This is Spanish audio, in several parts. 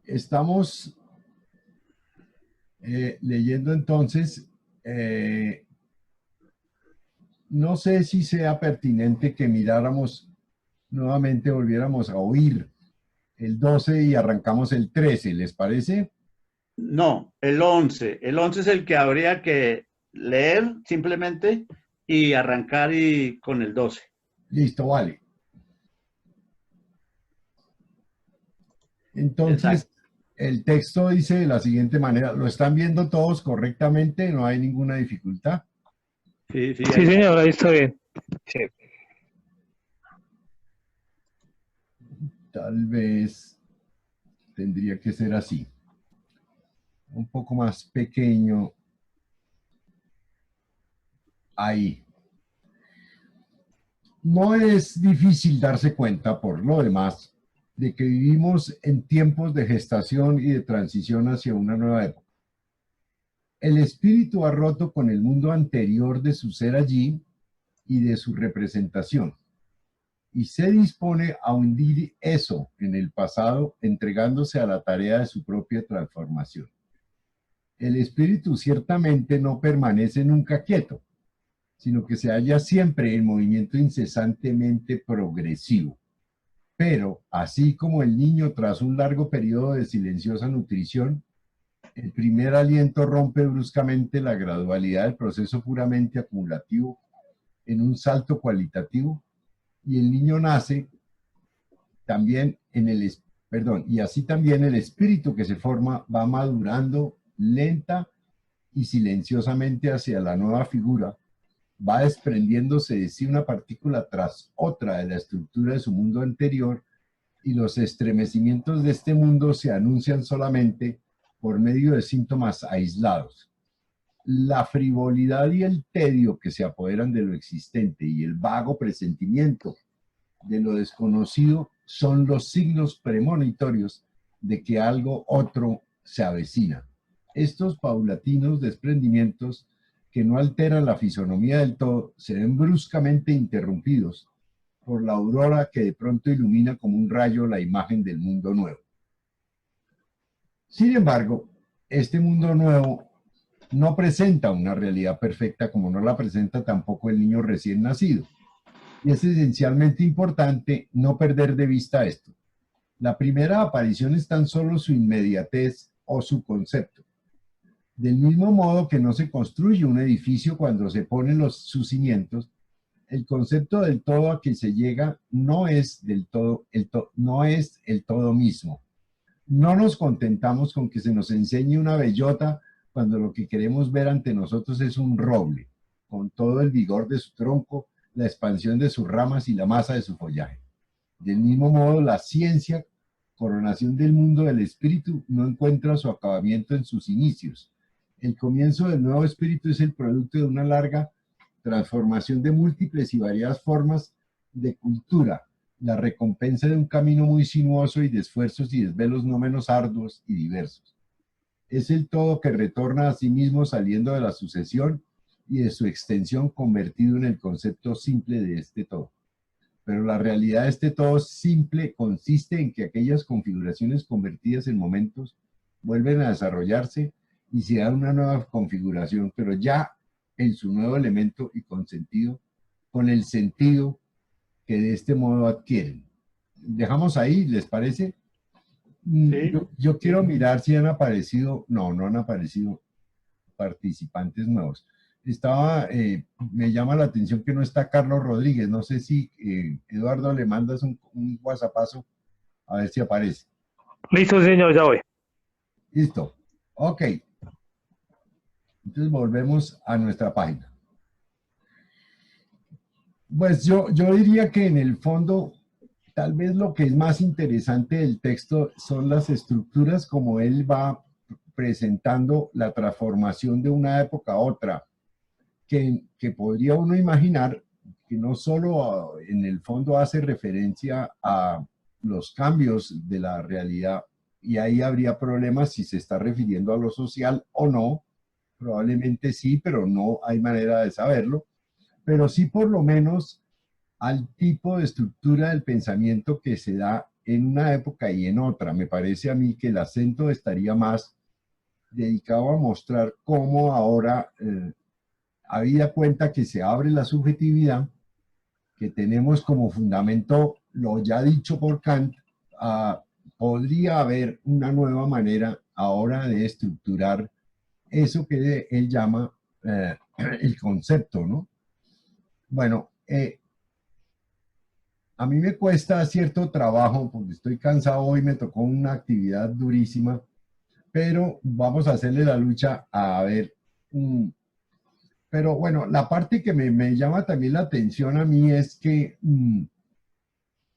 Estamos leyendo entonces, no sé si sea pertinente que miráramos nuevamente, volviéramos a oír el 12 y arrancamos el 13, ¿les parece? No, el 11. El 11 es el que habría que leer simplemente y arrancar con el 12. Listo, vale. Entonces, Exacto. el texto dice de la siguiente manera, ¿lo están viendo todos correctamente? ¿No hay ninguna dificultad? Sí, sí, Sí, señor, ahí está bien. Sí. Tal vez tendría que ser así, un poco más pequeño ahí. No es difícil darse cuenta, por lo demás, de que vivimos en tiempos de gestación y de transición hacia una nueva época. El espíritu ha roto con el mundo anterior de su ser allí y de su representación, y se dispone a hundir eso en el pasado, entregándose a la tarea de su propia transformación. El espíritu ciertamente no permanece nunca quieto, sino que se halla siempre en movimiento incesantemente progresivo. Pero, así como el niño tras un largo periodo de silenciosa nutrición, el primer aliento rompe bruscamente la gradualidad del proceso puramente acumulativo en un salto cualitativo, y el niño nace también y así también el espíritu que se forma va madurando lenta y silenciosamente hacia la nueva figura, va desprendiéndose de sí una partícula tras otra de la estructura de su mundo anterior, y los estremecimientos de este mundo se anuncian solamente por medio de síntomas aislados. La frivolidad y el tedio que se apoderan de lo existente y el vago presentimiento de lo desconocido son los signos premonitorios de que algo otro se avecina. Estos paulatinos desprendimientos, que no alteran la fisonomía del todo, se ven bruscamente interrumpidos por la aurora que de pronto ilumina como un rayo la imagen del mundo nuevo. Sin embargo, este mundo nuevo no presenta una realidad perfecta, como no la presenta tampoco el niño recién nacido. Y es esencialmente importante no perder de vista esto. La primera aparición es tan solo su inmediatez o su concepto. Del mismo modo que no se construye un edificio cuando se ponen sus cimientos, el concepto del todo a que se llega no es el todo mismo. No nos contentamos con que se nos enseñe una bellota cuando lo que queremos ver ante nosotros es un roble, con todo el vigor de su tronco, la expansión de sus ramas y la masa de su follaje. Del mismo modo, la ciencia, coronación del mundo del espíritu, no encuentra su acabamiento en sus inicios. El comienzo del nuevo espíritu es el producto de una larga transformación de múltiples y variadas formas de cultura, la recompensa de un camino muy sinuoso y de esfuerzos y desvelos no menos arduos y diversos. Es el todo que retorna a sí mismo saliendo de la sucesión y de su extensión, convertido en el concepto simple de este todo. Pero la realidad de este todo simple consiste en que aquellas configuraciones convertidas en momentos vuelven a desarrollarse y se da una nueva configuración, pero ya en su nuevo elemento y consentido, con el sentido que de este modo adquieren. Dejamos ahí, ¿les parece? Sí. Yo quiero mirar si han aparecido, no han aparecido participantes nuevos. Me llama la atención que no está Carlos Rodríguez. No sé si Eduardo le mandas un WhatsAppazo a ver si aparece. Listo, señor, ya voy. Listo. Ok. Entonces volvemos a nuestra página. Pues yo diría que en el fondo, tal vez lo que es más interesante del texto son las estructuras como él va presentando la transformación de una época a otra, que podría uno imaginar que no solo en el fondo hace referencia a los cambios de la realidad, y ahí habría problemas si se está refiriendo a lo social o no. Probablemente sí, pero no hay manera de saberlo. Pero sí por lo menos al tipo de estructura del pensamiento que se da en una época y en otra. Me parece a mí que el acento estaría más dedicado a mostrar cómo ahora, habida cuenta que se abre la subjetividad, que tenemos como fundamento lo ya dicho por Kant, podría haber una nueva manera ahora de estructurar eso que él llama el concepto, ¿no? Bueno, a mí me cuesta cierto trabajo porque estoy cansado hoy, me tocó una actividad durísima, pero vamos a hacerle la lucha a ver. Pero bueno, la parte que me llama también la atención a mí es que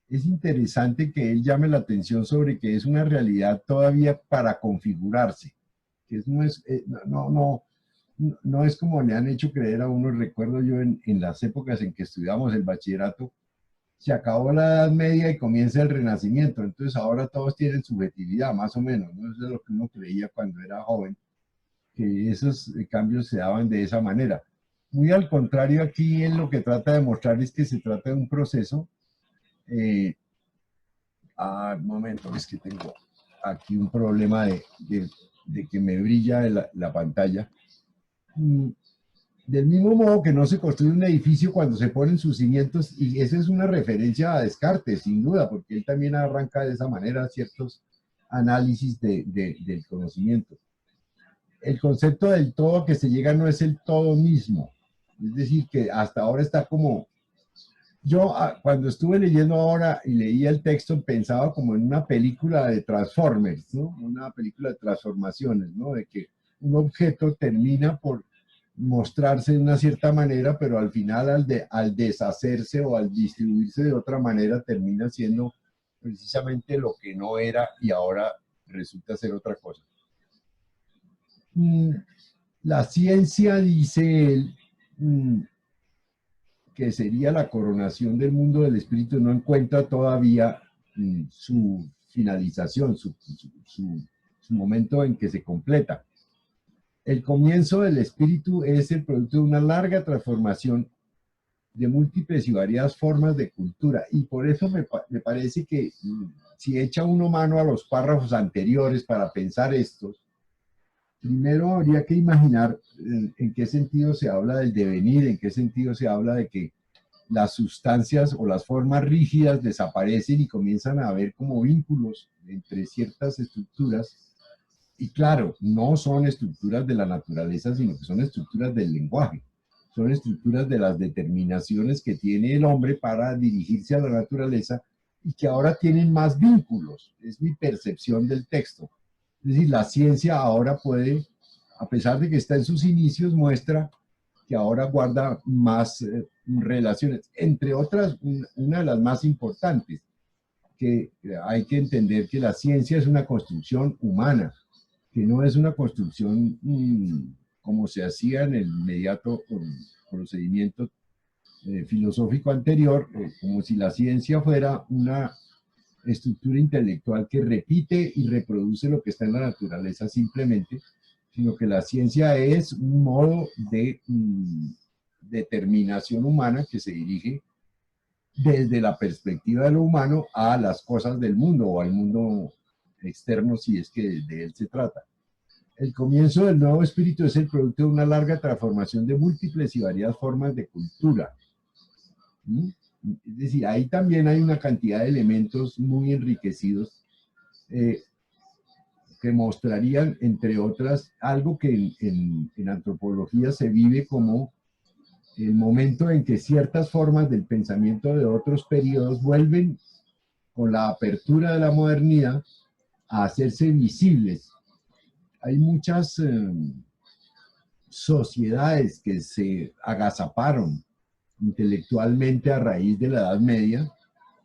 es interesante que él llame la atención sobre que es una realidad todavía para configurarse, que no es, no es como le han hecho creer a uno. Recuerdo yo en las épocas en que estudiamos el bachillerato, se acabó la Edad Media y comienza el Renacimiento, entonces ahora todos tienen subjetividad, más o menos, ¿no? Eso es lo que uno creía cuando era joven, que esos cambios se daban de esa manera. Muy al contrario, aquí él lo que trata de mostrar es que se trata de un proceso. Un momento, es que tengo aquí un problema de que me brilla la pantalla. Del mismo modo que no se construye un edificio cuando se ponen sus cimientos, y esa es una referencia a Descartes, sin duda, porque él también arranca de esa manera ciertos análisis del conocimiento. El concepto del todo que se llega no es el todo mismo, es decir, que hasta ahora está como... Yo cuando estuve leyendo ahora y leía el texto pensaba como en una película de Transformers, ¿no? Una película de transformaciones, ¿no? De que un objeto termina por mostrarse de una cierta manera, pero al final al deshacerse o al distribuirse de otra manera termina siendo precisamente lo que no era y ahora resulta ser otra cosa. La ciencia, dice él, que sería la coronación del mundo del espíritu, no encuentra todavía su finalización, su momento en que se completa. El comienzo del espíritu es el producto de una larga transformación de múltiples y variadas formas de cultura, y por eso me parece que si echa uno mano a los párrafos anteriores para pensar estos, primero habría que imaginar en qué sentido se habla del devenir, en qué sentido se habla de que las sustancias o las formas rígidas desaparecen y comienzan a haber como vínculos entre ciertas estructuras. Y claro, no son estructuras de la naturaleza, sino que son estructuras del lenguaje. Son estructuras de las determinaciones que tiene el hombre para dirigirse a la naturaleza y que ahora tienen más vínculos. Es mi percepción del texto. Es decir, la ciencia ahora puede, a pesar de que está en sus inicios, muestra que ahora guarda más relaciones. Entre otras, una de las más importantes, que hay que entender que la ciencia es una construcción humana, que no es una construcción como se hacía en el inmediato procedimiento filosófico anterior, como si la ciencia fuera una estructura intelectual que repite y reproduce lo que está en la naturaleza simplemente, sino que la ciencia es un modo de determinación humana que se dirige desde la perspectiva de lo humano a las cosas del mundo o al mundo externo, si es que de él se trata. El comienzo del nuevo espíritu es el producto de una larga transformación de múltiples y variadas formas de cultura. Es decir, ahí también hay una cantidad de elementos muy enriquecidos que mostrarían, entre otras, algo que en antropología se vive como el momento en que ciertas formas del pensamiento de otros periodos vuelven con la apertura de la modernidad a hacerse visibles. Hay muchas sociedades que se agazaparon intelectualmente a raíz de la Edad Media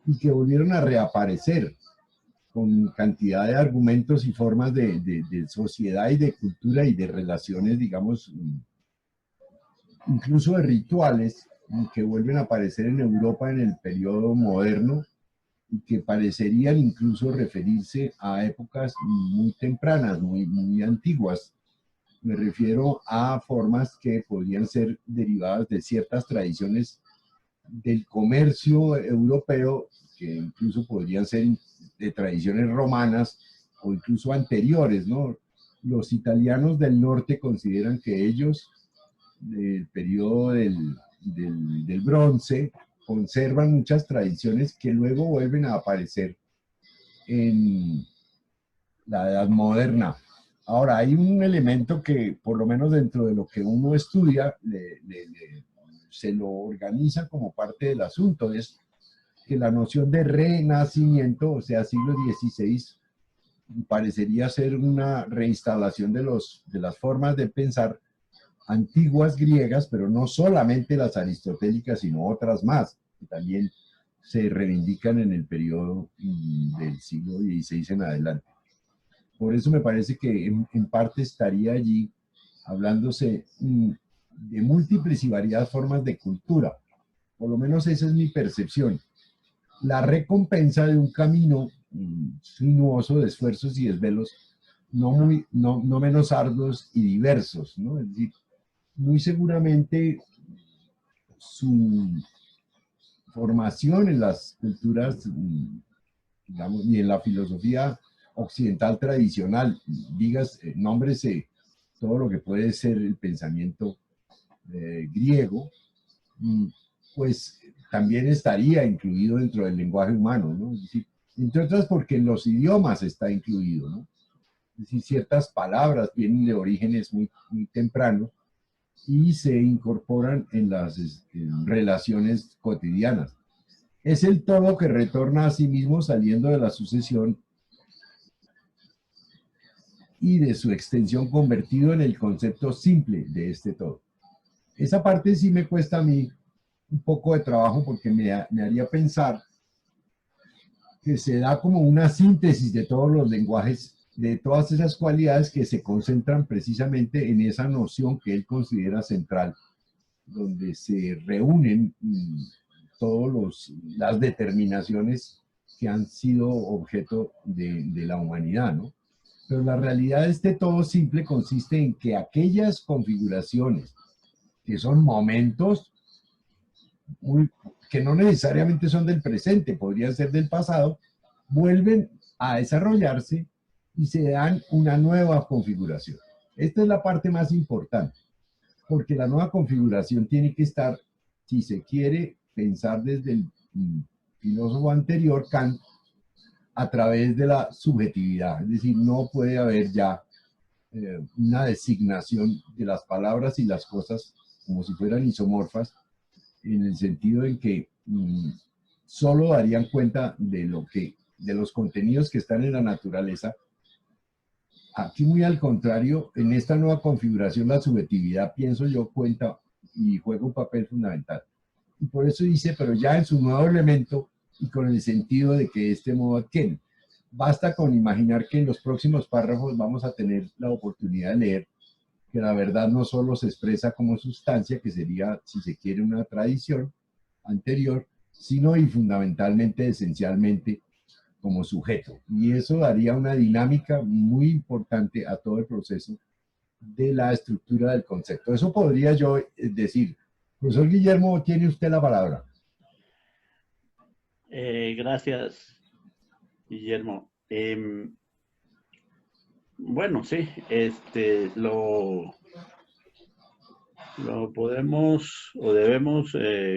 y que volvieron a reaparecer con cantidad de argumentos y formas de sociedad y de cultura y de relaciones, digamos, incluso de rituales que vuelven a aparecer en Europa en el periodo moderno y que parecerían incluso referirse a épocas muy tempranas, muy antiguas. Me refiero a formas que podrían ser derivadas de ciertas tradiciones del comercio europeo que incluso podrían ser de tradiciones romanas o incluso anteriores, ¿no? Los italianos del norte consideran que ellos, del periodo del bronce, conservan muchas tradiciones que luego vuelven a aparecer en la edad moderna. Ahora, hay un elemento que, por lo menos dentro de lo que uno estudia, se lo organiza como parte del asunto, es que la noción de renacimiento, o sea, siglo XVI, parecería ser una reinstalación de las formas de pensar antiguas griegas, pero no solamente las aristotélicas, sino otras más, que también se reivindican en el periodo del siglo XVI en adelante. Por eso me parece que en parte estaría allí hablándose de múltiples y variadas formas de cultura. Por lo menos esa es mi percepción. La recompensa de un camino sinuoso de esfuerzos y desvelos no menos arduos y diversos, ¿no? Es decir, muy seguramente su formación en las culturas, digamos, y en la filosofía occidental tradicional, digas, nómbrese todo lo que puede ser el pensamiento griego, pues también estaría incluido dentro del lenguaje humano, ¿no? Es decir, entre otras porque en los idiomas está incluido, ¿no? Es decir, ciertas palabras vienen de orígenes muy tempranos y se incorporan en las relaciones cotidianas. Es el todo que retorna a sí mismo saliendo de la sucesión y de su extensión convertido en el concepto simple de este todo. Esa parte sí me cuesta a mí un poco de trabajo porque me haría pensar que se da como una síntesis de todos los lenguajes, de todas esas cualidades que se concentran precisamente en esa noción que él considera central, donde se reúnen todas las determinaciones que han sido objeto de la humanidad, ¿no? Pero la realidad de este todo simple consiste en que aquellas configuraciones que son momentos que no necesariamente son del presente, podrían ser del pasado, vuelven a desarrollarse y se dan una nueva configuración. Esta es la parte más importante, porque la nueva configuración tiene que estar, si se quiere pensar desde el filósofo anterior, Kant, a través de la subjetividad. Es decir, no puede haber ya una designación de las palabras y las cosas como si fueran isomorfas, en el sentido en que solo darían cuenta de los contenidos que están en la naturaleza. Aquí muy al contrario, en esta nueva configuración la subjetividad, pienso yo, cuenta y juega un papel fundamental. Y por eso dice, pero ya en su nuevo elemento y con el sentido de que de este modo adquiere. Basta con imaginar que en los próximos párrafos vamos a tener la oportunidad de leer que la verdad no solo se expresa como sustancia, que sería, si se quiere, una tradición anterior, sino y fundamentalmente, esencialmente, como sujeto. Y eso daría una dinámica muy importante a todo el proceso de la estructura del concepto. Eso podría yo decir. Profesor Guillermo, tiene usted la palabra. Gracias, Guillermo. Bueno, sí, lo podemos o debemos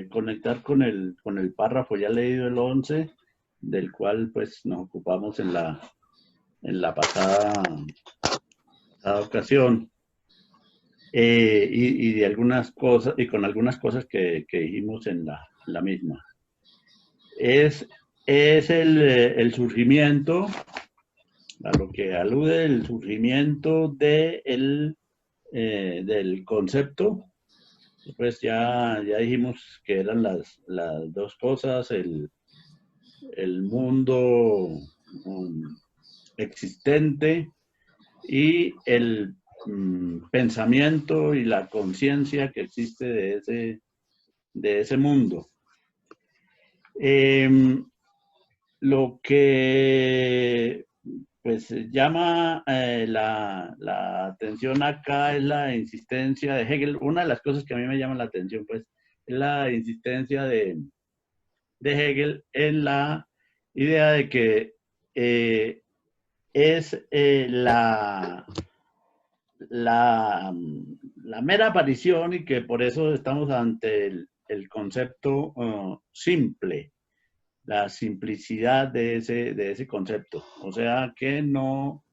conectar con el párrafo ya leído, el 11, del cual pues nos ocupamos en la pasada ocasión, y de algunas cosas, y con algunas cosas que dijimos en la misma. Es el surgimiento, a lo que alude el surgimiento del concepto. Pues ya dijimos que eran las dos cosas, el mundo existente y el pensamiento y la conciencia que existe de ese mundo. Lo que pues llama la atención acá es la insistencia de Hegel. Una de las cosas que a mí me llama la atención pues es la insistencia de Hegel en la idea de que es la mera aparición y que por eso estamos ante el concepto simple, la simplicidad de ese concepto. O sea que no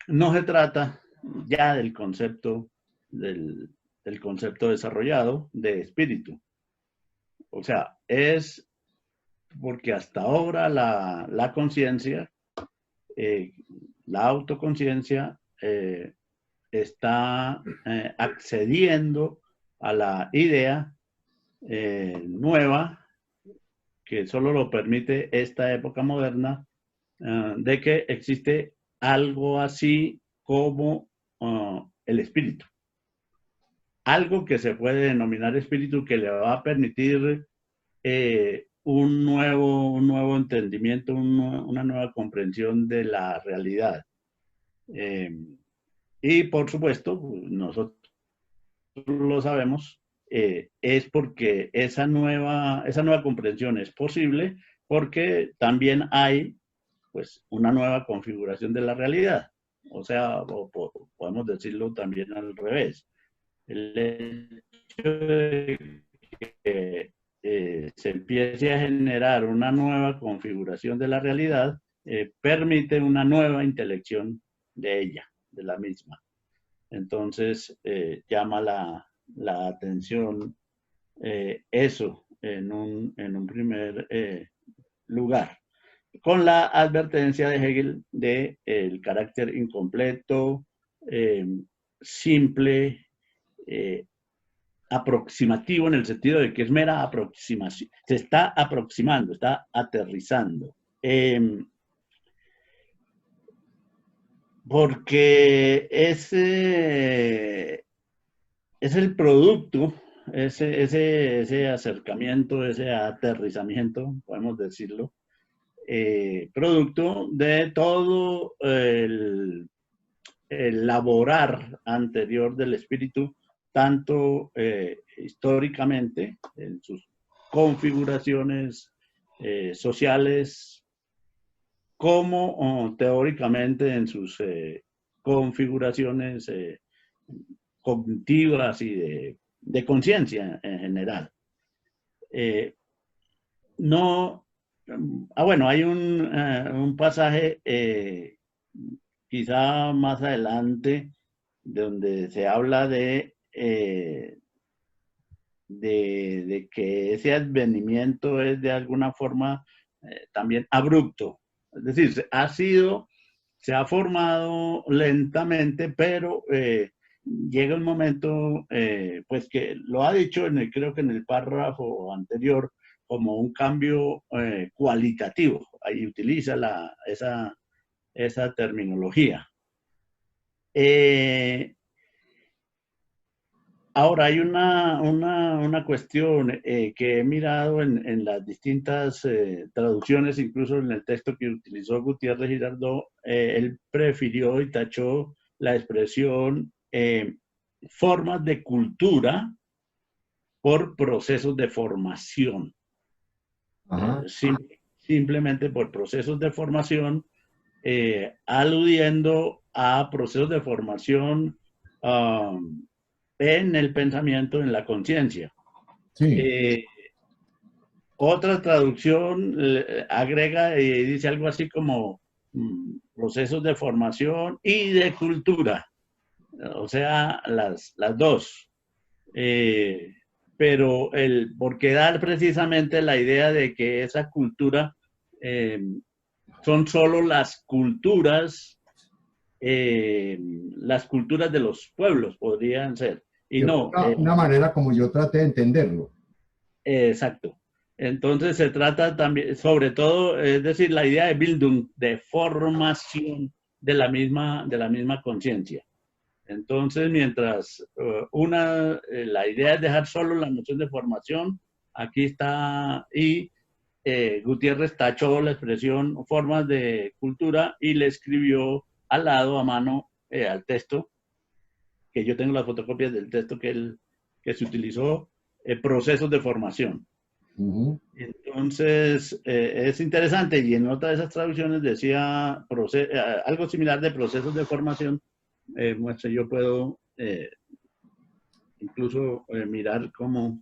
se trata ya del concepto del concepto desarrollado de espíritu. O sea, es porque hasta ahora la conciencia, la autoconciencia, está accediendo a la idea nueva que solo lo permite esta época moderna, de que existe algo así como el espíritu. Algo que se puede denominar espíritu, que le va a permitir un nuevo entendimiento, una nueva comprensión de la realidad. Y por supuesto, nosotros lo sabemos, es porque esa nueva comprensión es posible porque también hay pues una nueva configuración de la realidad. O sea, podemos decirlo también al revés. El hecho de que se empiece a generar una nueva configuración de la realidad permite una nueva intelección de ella, de la misma. Entonces, llama la atención eso en un primer lugar, con la advertencia de Hegel de el carácter incompleto, simple, aproximativo, en el sentido de que es mera aproximación, se está aproximando, está aterrizando. Porque es el producto, ese acercamiento, ese aterrizamiento, podemos decirlo, producto de todo el laborar anterior del espíritu, tanto históricamente en sus configuraciones sociales, como teóricamente en sus configuraciones cognitivas y de conciencia en general. Bueno, hay un pasaje quizá más adelante donde se habla de que ese advenimiento es de alguna forma también abrupto. Es decir, se ha formado lentamente, pero llega un momento, pues que lo ha dicho, creo que en el párrafo anterior, como un cambio cualitativo. Ahí utiliza esa terminología. Ahora, hay una cuestión que he mirado en las distintas traducciones, incluso en el texto que utilizó Gutiérrez Girardot, él prefirió y tachó la expresión formas de cultura por procesos de formación. Simplemente por procesos de formación, aludiendo a procesos de formación en el pensamiento, en la conciencia. Sí. Otra traducción agrega y dice algo así como procesos de formación y de cultura, o sea, las dos. Pero porque da precisamente la idea de que esa cultura son solo las culturas de los pueblos, podrían ser. Y no. Una manera como yo traté de entenderlo. Exacto. Entonces se trata también, sobre todo, es decir, la idea de Bildung, de formación de la misma conciencia. Entonces, mientras la idea es dejar solo la noción de formación, aquí está, y Gutiérrez tachó la expresión formas de cultura y le escribió al lado, a mano, al texto, que yo tengo las fotocopias del texto que se utilizó, procesos de formación. Ujú. Entonces, es interesante, y en otra de esas traducciones decía algo similar de procesos de formación. Muestra, yo puedo incluso mirar cómo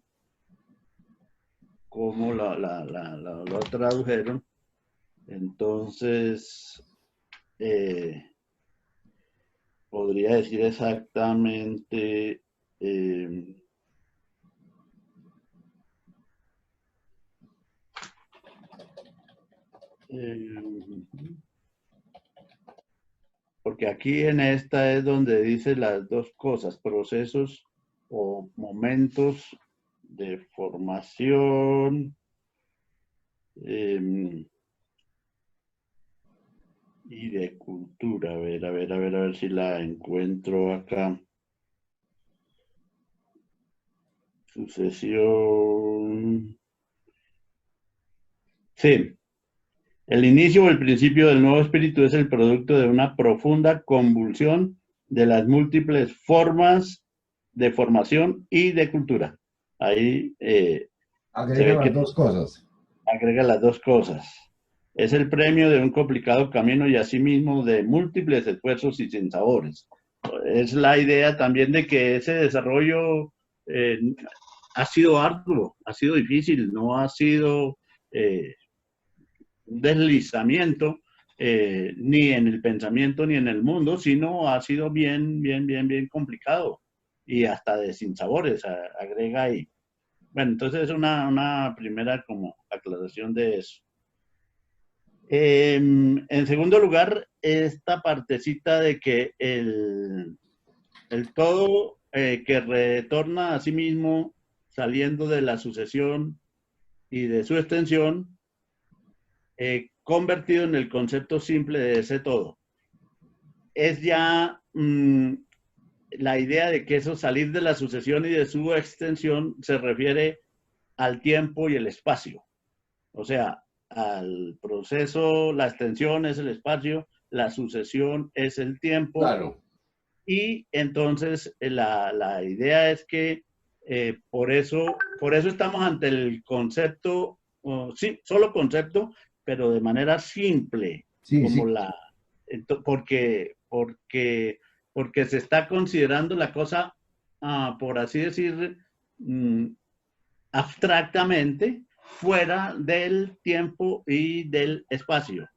lo tradujeron. Entonces, eh, podría decir exactamente, eh, porque aquí en esta es donde dice las dos cosas, procesos o momentos de formación y de cultura. A ver si la encuentro acá. Sucesión. Sí, el inicio o el principio del nuevo espíritu es el producto de una profunda convulsión de las múltiples formas de formación y de cultura. Ahí se Agrega ve las que dos cosas. agrega las dos cosas. Es el premio de un complicado camino y asimismo de múltiples esfuerzos y sinsabores. Es la idea también de que ese desarrollo eh, ha sido arduo, ha sido difícil, no ha sido un deslizamiento ni en el pensamiento ni en el mundo, sino ha sido bien complicado y hasta de sinsabores, agrega ahí. Bueno, entonces es una primera como aclaración de eso. En segundo lugar, esta partecita de que el todo que retorna a sí mismo saliendo de la sucesión y de su extensión, convertido en el concepto simple de ese todo. Es ya la idea de que eso salir de la sucesión y de su extensión se refiere al tiempo y el espacio. O sea, al proceso, la extensión es el espacio, la sucesión es el tiempo, Claro. y entonces la idea es que por eso estamos ante el concepto, sí, solo concepto, pero de manera simple, Sí, como sí. porque se está considerando la cosa, por así decir, abstractamente, fuera del tiempo y del espacio.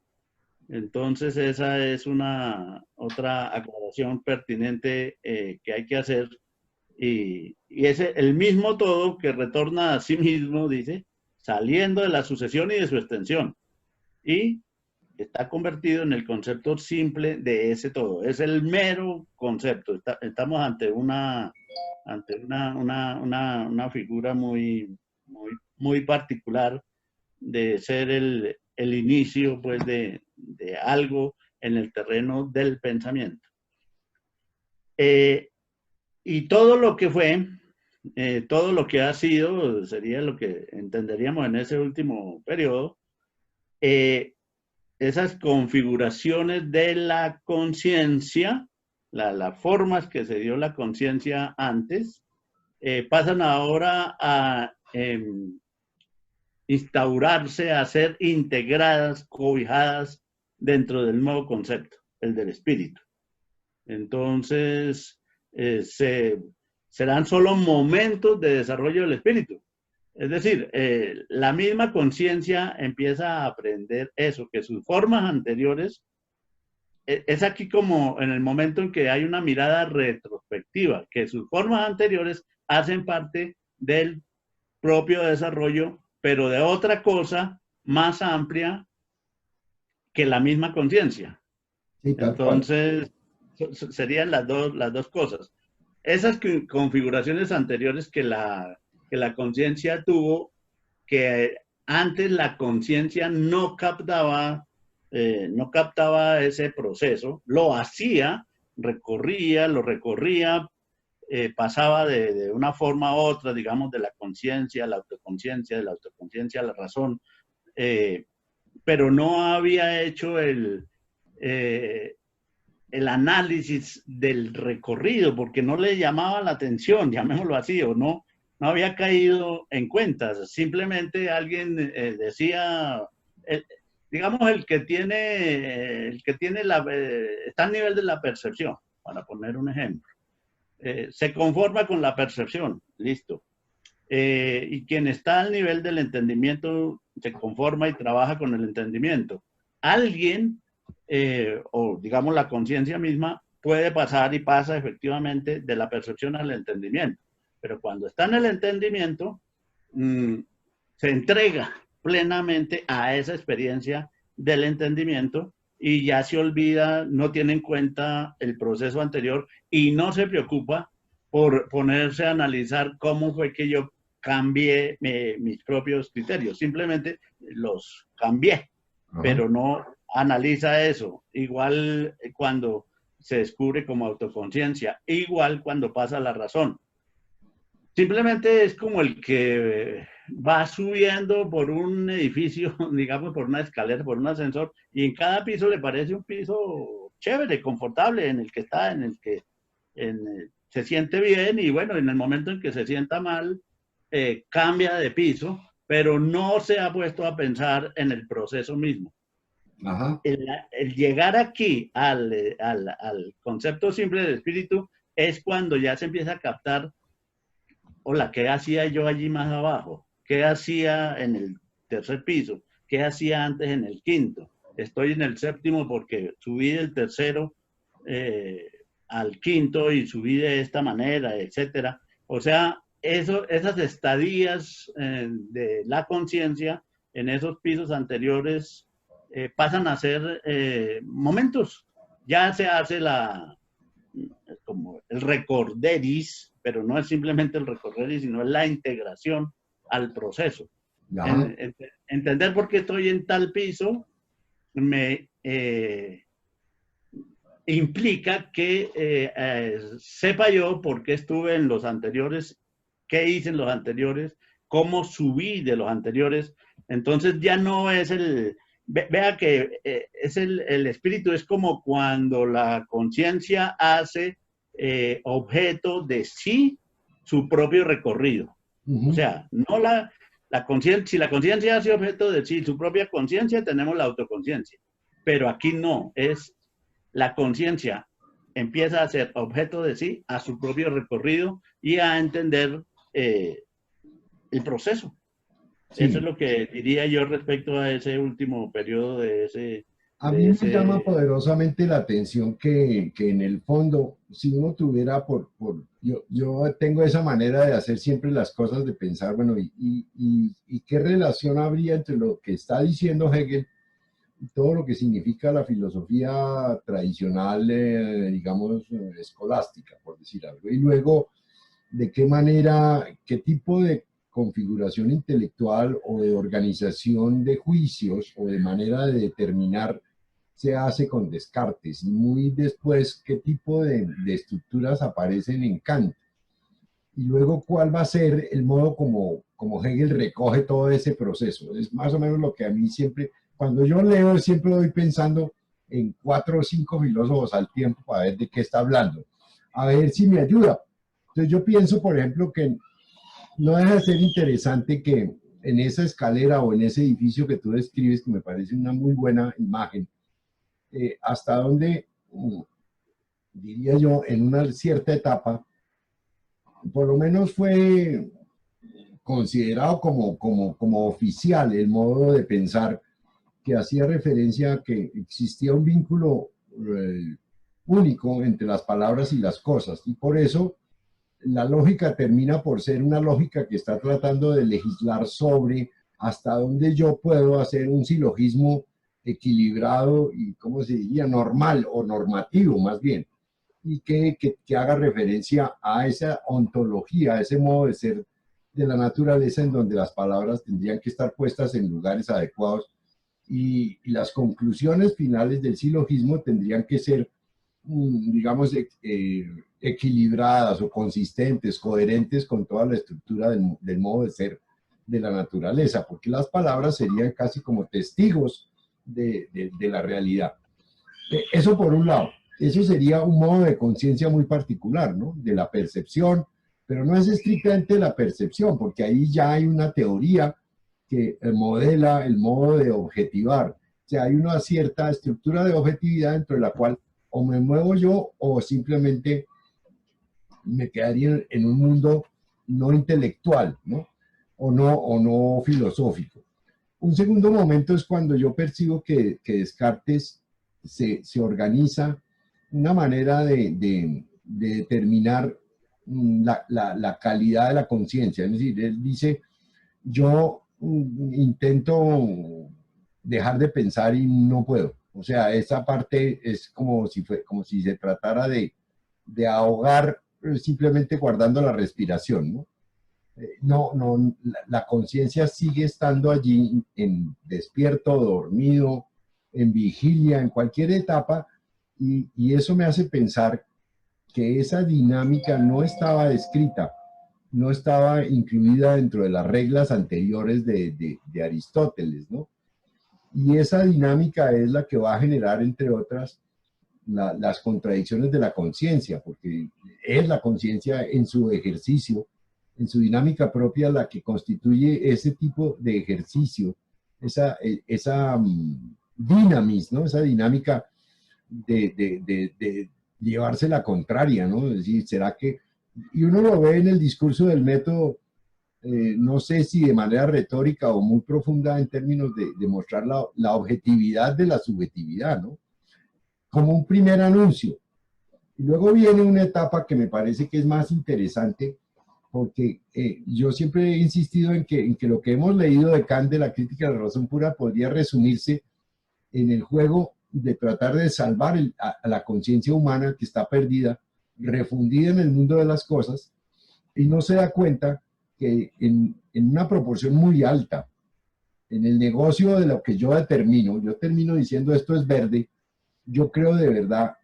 Entonces, esa es una otra aclaración pertinente que hay que hacer. Y es el mismo todo que retorna a sí mismo, dice, saliendo de la sucesión y de su extensión. Y está convertido en el concepto simple de ese todo. Es el mero concepto. Estamos ante una figura muy particular de ser el inicio pues, de algo en el terreno del pensamiento. Y todo lo que fue, todo lo que ha sido, sería lo que entenderíamos en ese último periodo, esas configuraciones de la conciencia, las formas que se dio la conciencia antes, pasan ahora a instaurarse, a ser integradas, cobijadas dentro del nuevo concepto, el del espíritu. Entonces, serán solo momentos de desarrollo del espíritu. Es decir, la misma conciencia empieza a aprender eso, que sus formas anteriores, es aquí como en el momento en que hay una mirada retrospectiva, que sus formas anteriores hacen parte del propio desarrollo, pero de otra cosa más amplia que la misma conciencia. Sí, tal cual. Entonces, serían las dos cosas. Esas configuraciones anteriores que la conciencia tuvo, que antes la conciencia no captaba ese proceso, lo hacía, lo recorría, pasaba de una forma a otra, digamos, de la conciencia a la autoconciencia, de la autoconciencia a la razón, pero no había hecho el análisis del recorrido, porque no le llamaba la atención, llamémoslo así, o no, no había caído en cuentas. Simplemente alguien decía, digamos, el que tiene está al nivel de la percepción, para poner un ejemplo. Se conforma con la percepción, listo. Y quien está al nivel del entendimiento se conforma y trabaja con el entendimiento. Alguien, o digamos la conciencia misma, puede pasar y pasa efectivamente de la percepción al entendimiento. Pero cuando está en el entendimiento, se entrega plenamente a esa experiencia del entendimiento y ya se olvida, no tiene en cuenta el proceso anterior y no se preocupa por ponerse a analizar cómo fue que yo cambié mis propios criterios. Simplemente los cambié, pero no analiza eso. Igual cuando se descubre como autoconciencia, igual cuando pasa la razón. Simplemente es como el que va subiendo por un edificio, digamos, por una escalera, por un ascensor, y en cada piso le parece un piso chévere, confortable, en el que está, en el que se siente bien, y bueno, en el momento en que se sienta mal, cambia de piso, pero no se ha puesto a pensar en el proceso mismo. Ajá. El llegar aquí al concepto simple del espíritu es cuando ya se empieza a captar, hola, ¿qué hacía yo allí más abajo? ¿Qué hacía en el tercer piso? ¿Qué hacía antes en el quinto? Estoy en el séptimo porque subí del tercero al quinto y subí de esta manera, etcétera. O sea, esas estadías de la conciencia en esos pisos anteriores pasan a ser momentos. Ya se hace como el recorderis, pero no es simplemente el recorderis, sino es la integración al proceso. Entender por qué estoy en tal piso me implica que sepa yo por qué estuve en los anteriores, qué hice en los anteriores, cómo subí de los anteriores. Entonces ya no es vea que es el espíritu, es como cuando la conciencia hace objeto de sí su propio recorrido. O sea, no la conciencia, si la conciencia hace objeto de sí su propia conciencia, tenemos la autoconciencia. Pero aquí no, es la conciencia empieza a ser objeto de sí a su propio recorrido y a entender el proceso. Sí. Eso es lo que diría yo respecto a ese último periodo de ese... A mí me llama poderosamente la atención que en el fondo, si uno tuviera yo tengo esa manera de hacer siempre las cosas, de pensar, bueno, ¿y qué relación habría entre lo que está diciendo Hegel y todo lo que significa la filosofía tradicional, digamos, escolástica, por decir algo? Y luego, ¿de qué manera, qué tipo de configuración intelectual o de organización de juicios o de manera de determinar se hace con Descartes? Y muy después, ¿qué tipo de estructuras aparecen en Kant? Y luego, ¿cuál va a ser el modo como Hegel recoge todo ese proceso? Es más o menos lo que a mí siempre, cuando yo leo, siempre voy pensando en 4 o 5 filósofos al tiempo para ver de qué está hablando. A ver si me ayuda. Entonces yo pienso, por ejemplo, que no deja de ser interesante que en esa escalera o en ese edificio que tú describes, que me parece una muy buena imagen, hasta donde, diría yo, en una cierta etapa, por lo menos fue considerado como oficial el modo de pensar que hacía referencia a que existía un vínculo único entre las palabras y las cosas, y por eso la lógica termina por ser una lógica que está tratando de legislar sobre hasta dónde yo puedo hacer un silogismo equilibrado y, ¿cómo se diría?, normal o normativo más bien, y que haga referencia a esa ontología, a ese modo de ser de la naturaleza en donde las palabras tendrían que estar puestas en lugares adecuados y las conclusiones finales del silogismo tendrían que ser, digamos, equilibradas o consistentes, coherentes con toda la estructura del modo de ser de la naturaleza, porque las palabras serían casi como testigos de la realidad. Eso por un lado, eso sería un modo de conciencia muy particular, ¿no? De la percepción, pero no es estrictamente la percepción, porque ahí ya hay una teoría que modela el modo de objetivar. O sea, hay una cierta estructura de objetividad dentro de la cual o me muevo yo o simplemente me quedaría en un mundo no intelectual, ¿no? O no filosófico. Un segundo momento es cuando yo percibo que Descartes se organiza una manera de determinar la calidad de la conciencia. Es decir, él dice, yo intento dejar de pensar y no puedo. O sea, esa parte es como si se tratara de ahogar simplemente guardando la respiración, ¿no? La conciencia sigue estando allí en despierto, dormido, en vigilia, en cualquier etapa, y eso me hace pensar que esa dinámica no estaba descrita, no estaba incluida dentro de las reglas anteriores de Aristóteles, ¿no? Y esa dinámica es la que va a generar, entre otras, las contradicciones de la conciencia, porque es la conciencia en su ejercicio, en su dinámica propia, la que constituye ese tipo de ejercicio, esa dinamis, ¿no? Esa dinámica de llevarse la contraria, ¿no? Es decir, ¿será que...? Y uno lo ve en el discurso del método, no sé si de manera retórica o muy profunda en términos de mostrar la objetividad de la subjetividad, ¿no? Como un primer anuncio. Y luego viene una etapa que me parece que es más interesante, porque yo siempre he insistido en que lo que hemos leído de Kant de la crítica de la razón pura podría resumirse en el juego de tratar de salvar a la conciencia humana que está perdida, refundida en el mundo de las cosas, y no se da cuenta que en una proporción muy alta, en el negocio de lo que yo termino diciendo esto es verde, yo creo de verdad,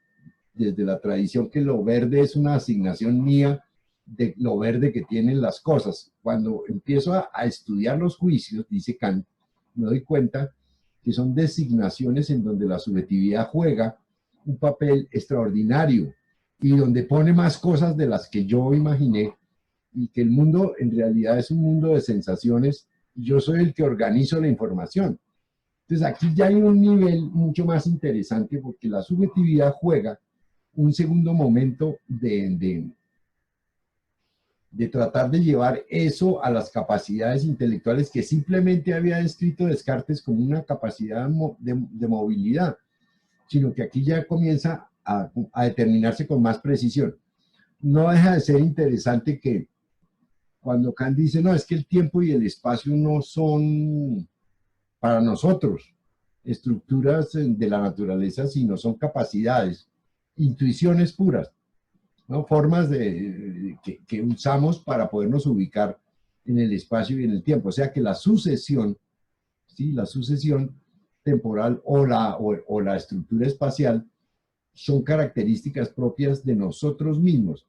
desde la tradición, que lo verde es una asignación mía de lo verde que tienen las cosas. Cuando empiezo a estudiar los juicios, dice Kant, me doy cuenta que son designaciones en donde la subjetividad juega un papel extraordinario y donde pone más cosas de las que yo imaginé, y que el mundo en realidad es un mundo de sensaciones y yo soy el que organizo la información. Entonces aquí ya hay un nivel mucho más interesante, porque la subjetividad juega un segundo momento de tratar de llevar eso a las capacidades intelectuales que simplemente había descrito Descartes como una capacidad de movilidad, sino que aquí ya comienza a determinarse con más precisión. No deja de ser interesante que cuando Kant dice, no, es que el tiempo y el espacio no son para nosotros estructuras de la naturaleza, sino son capacidades, intuiciones puras, ¿no? Formas que usamos para podernos ubicar en el espacio y en el tiempo. O sea que la sucesión, ¿sí? La sucesión temporal o la estructura espacial son características propias de nosotros mismos.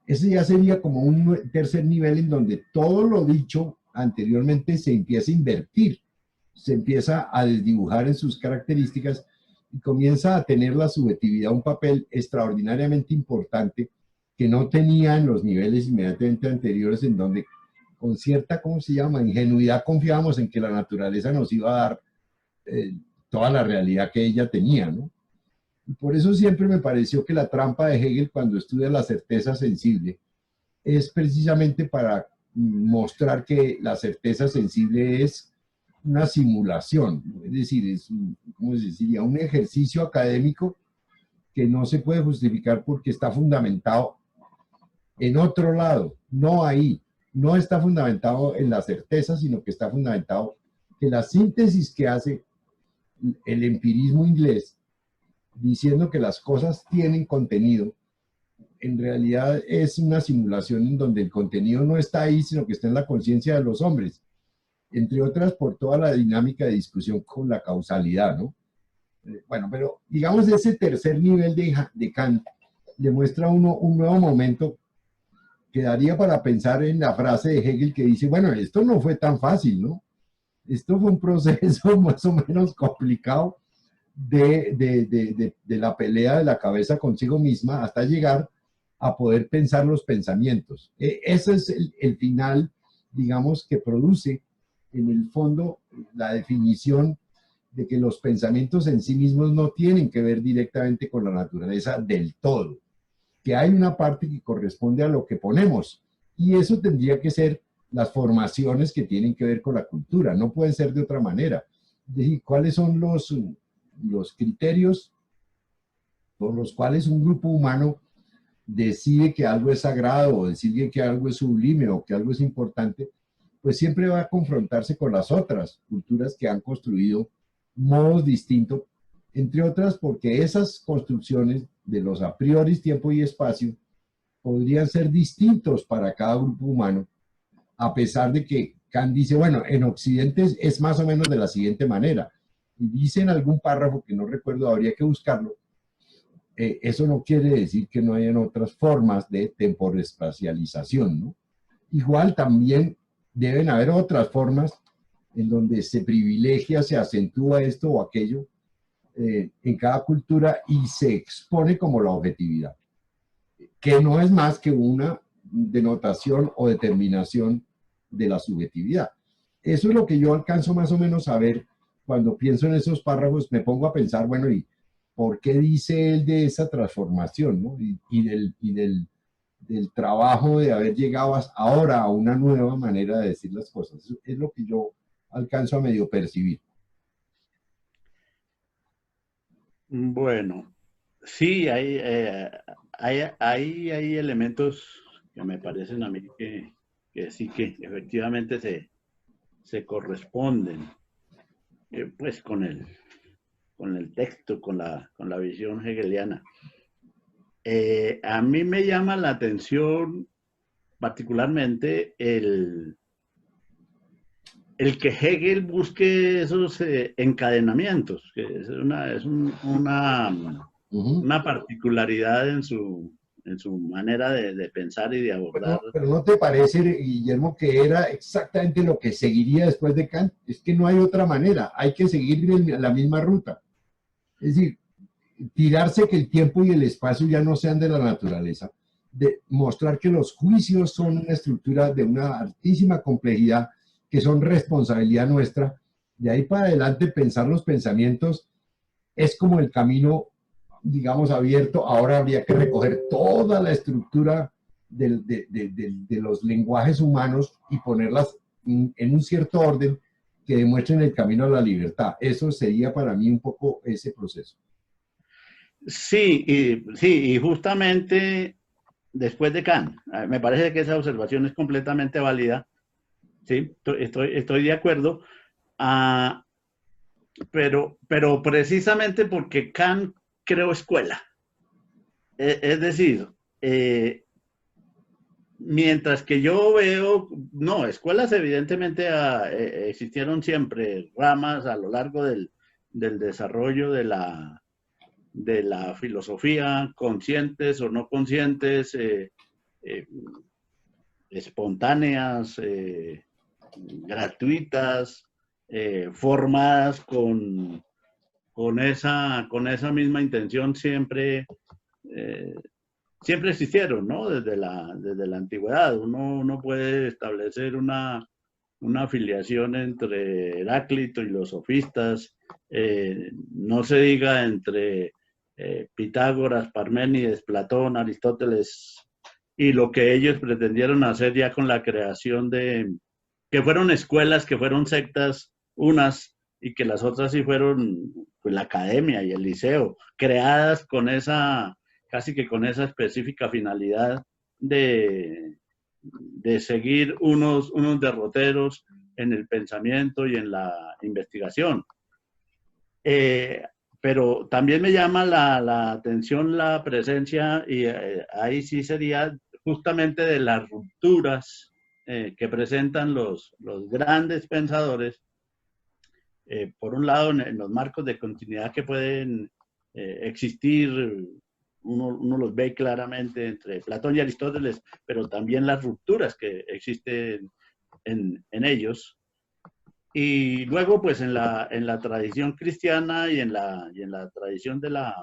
Ese ya sería como un tercer nivel en donde todo lo dicho anteriormente se empieza a invertir, se empieza a desdibujar en sus características y comienza a tener la subjetividad un papel extraordinariamente importante que no tenía en los niveles inmediatamente anteriores, en donde con cierta, ¿cómo se llama?, ingenuidad confiábamos en que la naturaleza nos iba a dar toda la realidad que ella tenía, ¿no? Y por eso siempre me pareció que la trampa de Hegel, cuando estudia la certeza sensible, es precisamente para mostrar que la certeza sensible es una simulación, es decir, es ¿cómo se diría?, un ejercicio académico que no se puede justificar porque está fundamentado en otro lado, no ahí. No está fundamentado en la certeza, sino que está fundamentado en la síntesis que hace el empirismo inglés, diciendo que las cosas tienen contenido. En realidad es una simulación en donde el contenido no está ahí, sino que está en la conciencia de los hombres, entre otras por toda la dinámica de discusión con la causalidad, ¿no? Bueno, pero digamos ese tercer nivel de Kant le muestra a uno un nuevo momento que daría para pensar en la frase de Hegel que dice, bueno, esto no fue tan fácil, ¿no? Esto fue un proceso más o menos complicado de la pelea de la cabeza consigo misma hasta llegar a poder pensar los pensamientos. Ese es el final, digamos, que produce en el fondo la definición de que los pensamientos en sí mismos no tienen que ver directamente con la naturaleza del todo, que hay una parte que corresponde a lo que ponemos, y eso tendría que ser las formaciones que tienen que ver con la cultura, no pueden ser de otra manera. Es decir, ¿cuáles son los criterios por los cuales un grupo humano decide que algo es sagrado o decide que algo es sublime o que algo es importante? Pues siempre va a confrontarse con las otras culturas que han construido modos distintos, entre otras porque esas construcciones de los a priori tiempo y espacio podrían ser distintos para cada grupo humano, a pesar de que Kant dice, bueno, en Occidente es más o menos de la siguiente manera, y dice en algún párrafo que no recuerdo, habría que buscarlo. Eso no quiere decir que no hayan otras formas de temporespacialización, ¿no? Igual también deben haber otras formas en donde se privilegia, se acentúa esto o aquello en cada cultura y se expone como la objetividad, que no es más que una denotación o determinación de la subjetividad. Eso es lo que yo alcanzo más o menos a ver cuando pienso en esos párrafos. Me pongo a pensar, bueno, ¿y por qué dice él de esa transformación, ¿no? Del trabajo de haber llegado ahora a una nueva manera de decir las cosas? Eso es lo que yo alcanzo a medio percibir. Bueno, sí, hay elementos que me parecen a mí que sí que efectivamente se corresponden pues con el texto, con la visión hegeliana. A mí me llama la atención particularmente el que Hegel busque esos encadenamientos, que es una particularidad en su manera de pensar y de abordar. Pero ¿no te parece, Guillermo, que era exactamente lo que seguiría después de Kant? Es que no hay otra manera, hay que seguir la misma ruta. Es decir, tirarse que el tiempo y el espacio ya no sean de la naturaleza, de mostrar que los juicios son una estructura de una altísima complejidad, que son responsabilidad nuestra. De ahí para adelante pensar los pensamientos es como el camino, digamos, abierto. Ahora habría que recoger toda la estructura de los lenguajes humanos y ponerlas en un cierto orden que demuestren el camino a la libertad. Eso sería para mí un poco ese proceso. Sí, y justamente después de Kant, me parece que esa observación es completamente válida. Sí, estoy de acuerdo. Pero precisamente porque Kant creó escuela. Es decir, mientras que yo veo, no, escuelas evidentemente existieron siempre, ramas a lo largo del desarrollo de la filosofía, conscientes o no conscientes, espontáneas, gratuitas, formadas con esa misma intención, siempre existieron, ¿no? Desde la antigüedad. Uno puede establecer una afiliación entre Heráclito y los sofistas, no se diga entre Pitágoras, Parménides, Platón, Aristóteles, y lo que ellos pretendieron hacer ya con la creación que fueron escuelas, que fueron sectas unas, y que las otras sí fueron pues, la academia y el liceo, creadas casi que con esa específica finalidad de seguir unos derroteros en el pensamiento y en la investigación. Pero también me llama la atención la presencia, y ahí sí sería justamente de las rupturas que presentan los grandes pensadores, por un lado en los marcos de continuidad que pueden existir, uno los ve claramente entre Platón y Aristóteles, pero también las rupturas que existen en ellos. Y luego, pues en la tradición cristiana y en la tradición de la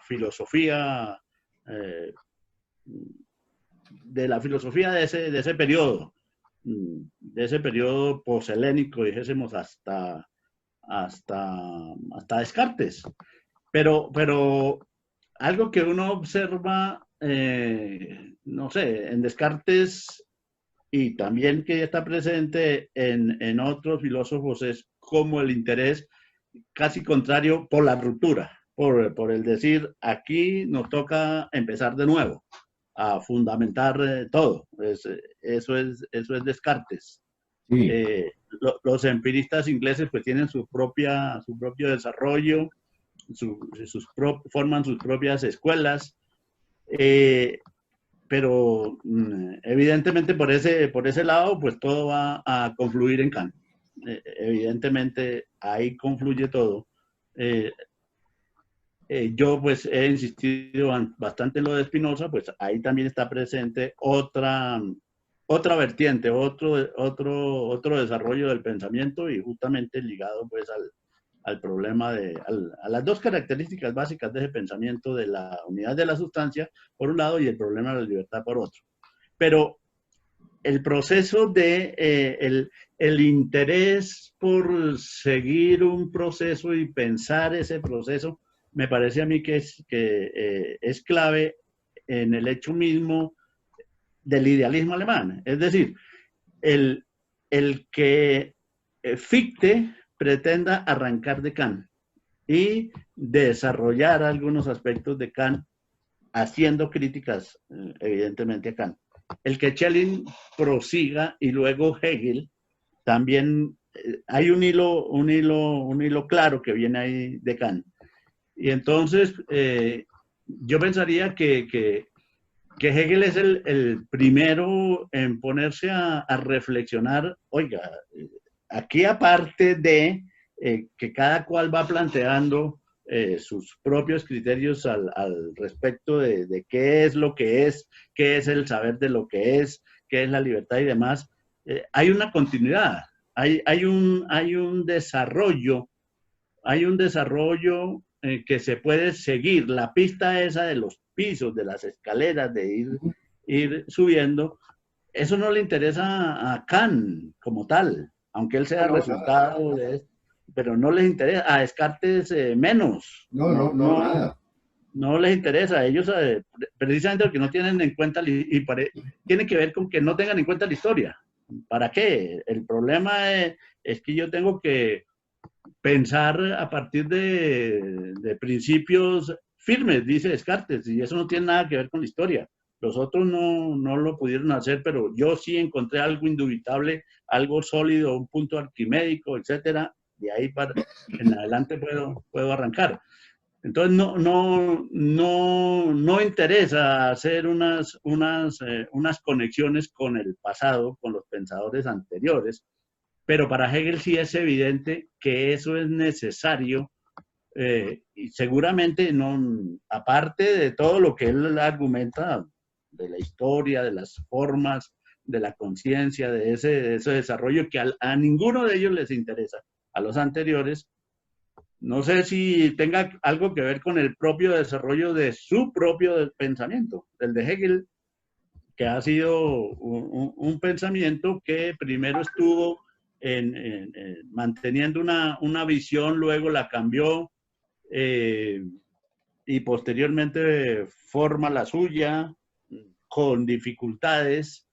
filosofía de la filosofía de ese periodo, poshelénico, dijésemos, hasta Descartes. Pero algo que uno observa, no sé, en Descartes y también que está presente en otros filósofos es como el interés casi contrario por la ruptura, por el decir, aquí nos toca empezar de nuevo, a fundamentar todo. Eso es Descartes. Sí, Los empiristas ingleses pues tienen su propio desarrollo, forman sus propias escuelas, pero evidentemente por ese lado pues todo va a confluir en Kant. Evidentemente ahí confluye todo. Yo pues he insistido bastante en lo de Spinoza, pues ahí también está presente otra vertiente, otro desarrollo del pensamiento y justamente ligado pues al problema a las dos características básicas de ese pensamiento, de la unidad de la sustancia por un lado y el problema de la libertad por otro. Pero el proceso el interés por seguir un proceso y pensar ese proceso, me parece a mí que es clave en el hecho mismo del idealismo alemán. Es decir, el que Fichte pretenda arrancar de Kant y desarrollar algunos aspectos de Kant, haciendo críticas, evidentemente, a Kant. El que Schelling prosiga y luego Hegel, también hay un hilo claro que viene ahí de Kant. Y entonces, yo pensaría que Hegel es el primero en ponerse a reflexionar, oiga, aquí aparte de que cada cual va planteando sus propios criterios al respecto de qué es lo que es, qué es el saber de lo que es, qué es la libertad y demás, hay una continuidad, hay un desarrollo, que se puede seguir, la pista esa de los pisos, de las escaleras, de ir subiendo. Eso no le interesa a Kant como tal, aunque él sea resultado de esto, pero no les interesa, a Descartes menos. no, nada. No les interesa, ellos precisamente porque no tienen en cuenta, tiene que ver con que no tengan en cuenta la historia. ¿Para qué? El problema es que yo tengo que pensar a partir de principios firmes, dice Descartes, y eso no tiene nada que ver con la historia. Los otros no lo pudieron hacer, pero yo sí encontré algo indubitable, algo sólido, un punto arquimédico, etcétera. De ahí en adelante puedo arrancar. Entonces no interesa hacer unas conexiones con el pasado, con los pensadores anteriores, pero para Hegel sí es evidente que eso es necesario y seguramente aparte de todo lo que él argumenta de la historia, de las formas, de la conciencia, de ese desarrollo que a ninguno de ellos les interesa, a los anteriores, no sé si tenga algo que ver con el propio desarrollo de su propio pensamiento, el de Hegel, que ha sido un pensamiento que primero estuvo manteniendo una visión, luego la cambió y posteriormente forma la suya con dificultades,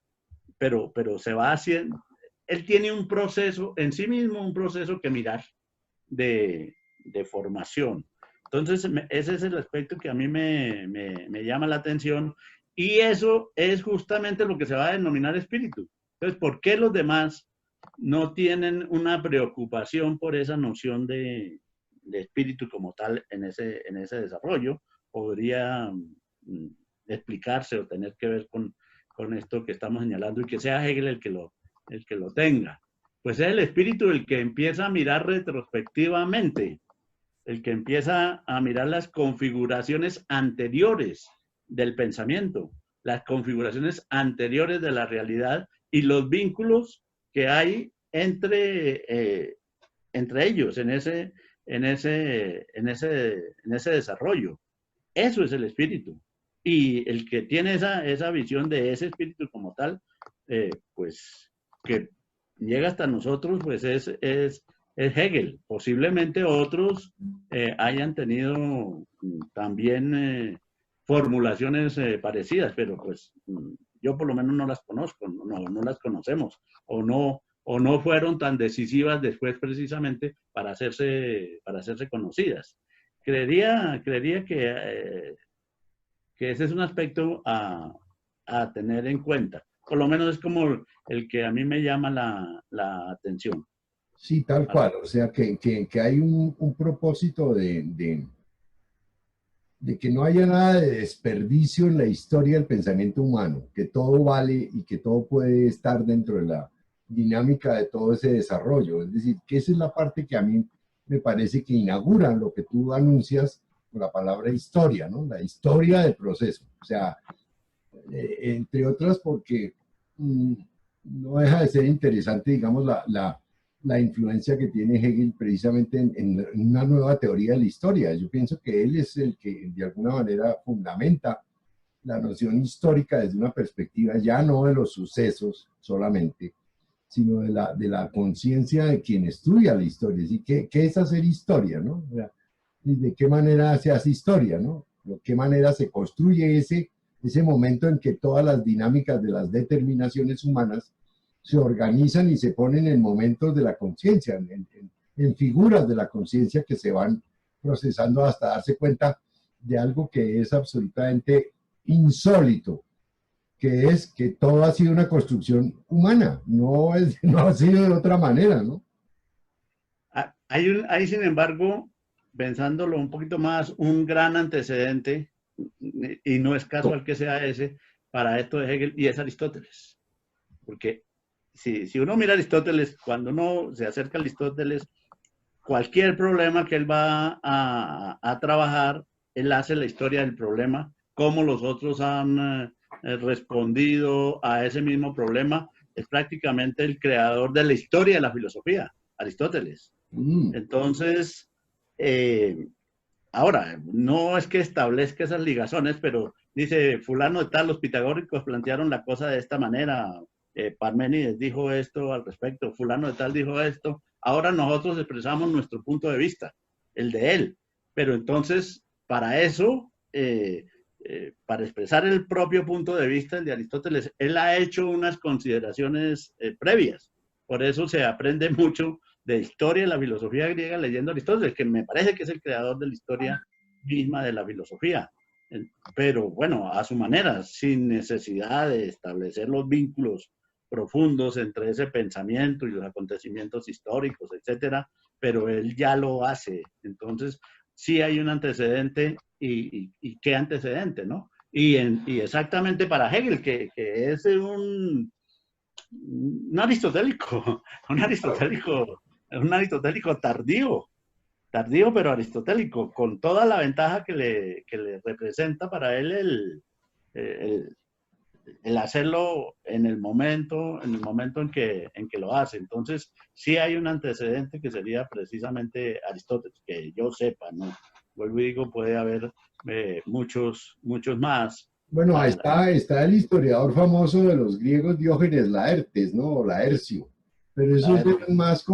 pero se va haciendo. Él tiene un proceso en sí mismo, un proceso que mirar de formación. Entonces, ese es el aspecto que a mí me llama la atención y eso es justamente lo que se va a denominar espíritu. Entonces, ¿por qué los demás no tienen una preocupación por esa noción de espíritu como tal en ese desarrollo? Podría explicarse o tener que ver con esto que estamos señalando y que sea Hegel el que lo tenga. Pues es el espíritu el que empieza a mirar retrospectivamente, el que empieza a mirar las configuraciones anteriores del pensamiento, las configuraciones anteriores de la realidad y los vínculos que hay entre ellos en ese desarrollo. Eso es el espíritu. Y el que tiene esa visión de ese espíritu como tal, pues que llega hasta nosotros, pues es Hegel. Posiblemente otros hayan tenido también formulaciones parecidas, pero pues yo por lo menos no las conozco, no las conocemos, o no fueron tan decisivas después precisamente para hacerse conocidas. Creería que ese es un aspecto a tener en cuenta. Por lo menos es como el que a mí me llama la atención. Sí, tal cual. O sea, que hay un propósito de que no haya nada de desperdicio en la historia del pensamiento humano, que todo vale y que todo puede estar dentro de la dinámica de todo ese desarrollo. Es decir, que esa es la parte que a mí me parece que inaugura lo que tú anuncias con la palabra historia, ¿no? La historia del proceso. O sea, entre otras porque no deja de ser interesante, digamos, la influencia que tiene Hegel precisamente en una nueva teoría de la historia. Yo pienso que él es el que de alguna manera fundamenta la noción histórica desde una perspectiva ya no de los sucesos solamente, sino de la conciencia de quien estudia la historia. ¿Sí? ¿Qué es hacer historia? ¿No? O sea, ¿de qué manera se hace historia? ¿No? ¿De qué manera se construye ese momento en que todas las dinámicas de las determinaciones humanas se organizan y se ponen en momentos de la conciencia, en figuras de la conciencia que se van procesando hasta darse cuenta de algo que es absolutamente insólito, que es que todo ha sido una construcción humana, no ha sido de otra manera, ¿no? Hay, sin embargo, pensándolo un poquito más, un gran antecedente, y no es casual que sea ese, para esto de Hegel, y es Aristóteles. Porque si uno mira a Aristóteles, cuando uno se acerca a Aristóteles, cualquier problema que él va a trabajar, él hace la historia del problema, cómo los otros han respondido a ese mismo problema. Es prácticamente el creador de la historia de la filosofía, Aristóteles. Entonces, ahora, no es que establezca esas ligazones, pero dice, fulano de tal, los pitagóricos plantearon la cosa de esta manera, Parménides dijo esto al respecto, fulano de tal dijo esto, ahora nosotros expresamos nuestro punto de vista, el de él, pero entonces, para eso, para expresar el propio punto de vista, el de Aristóteles, él ha hecho unas consideraciones previas, por eso se aprende mucho de historia de la filosofía griega leyendo a Aristóteles, que me parece que es el creador de la historia misma de la filosofía. Pero bueno, a su manera, sin necesidad de establecer los vínculos profundos entre ese pensamiento y los acontecimientos históricos, etcétera, pero él ya lo hace. Entonces, sí hay un antecedente y qué antecedente, ¿no? Y exactamente para Hegel, que es un aristotélico, un aristotélico tardío, pero aristotélico, con toda la ventaja que le representa para él el hacerlo en el momento en que lo hace. Entonces, sí hay un antecedente que sería precisamente Aristóteles, que yo sepa, ¿no? Vuelvo y digo, puede haber muchos más. Bueno, está el historiador famoso de los griegos, Diógenes Laertes, ¿no? O Laercio. Pero eso es más es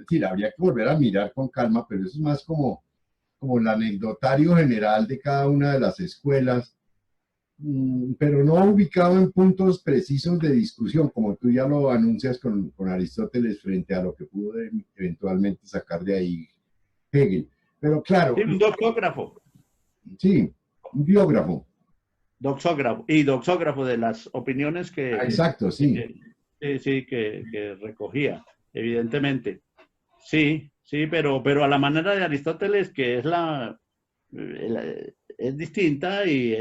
decir, habría que volver a mirar con calma, pero eso es más como el anecdotario general de cada una de las escuelas, pero no ubicado en puntos precisos de discusión, como tú ya lo anuncias con Aristóteles frente a lo que pudo eventualmente sacar de ahí Hegel. Pero claro. Sí, un doxógrafo. Sí, un biógrafo. Doxógrafo de las opiniones que... Exacto, sí. Que recogía, evidentemente. Sí, pero a la manera de Aristóteles, que es distinta y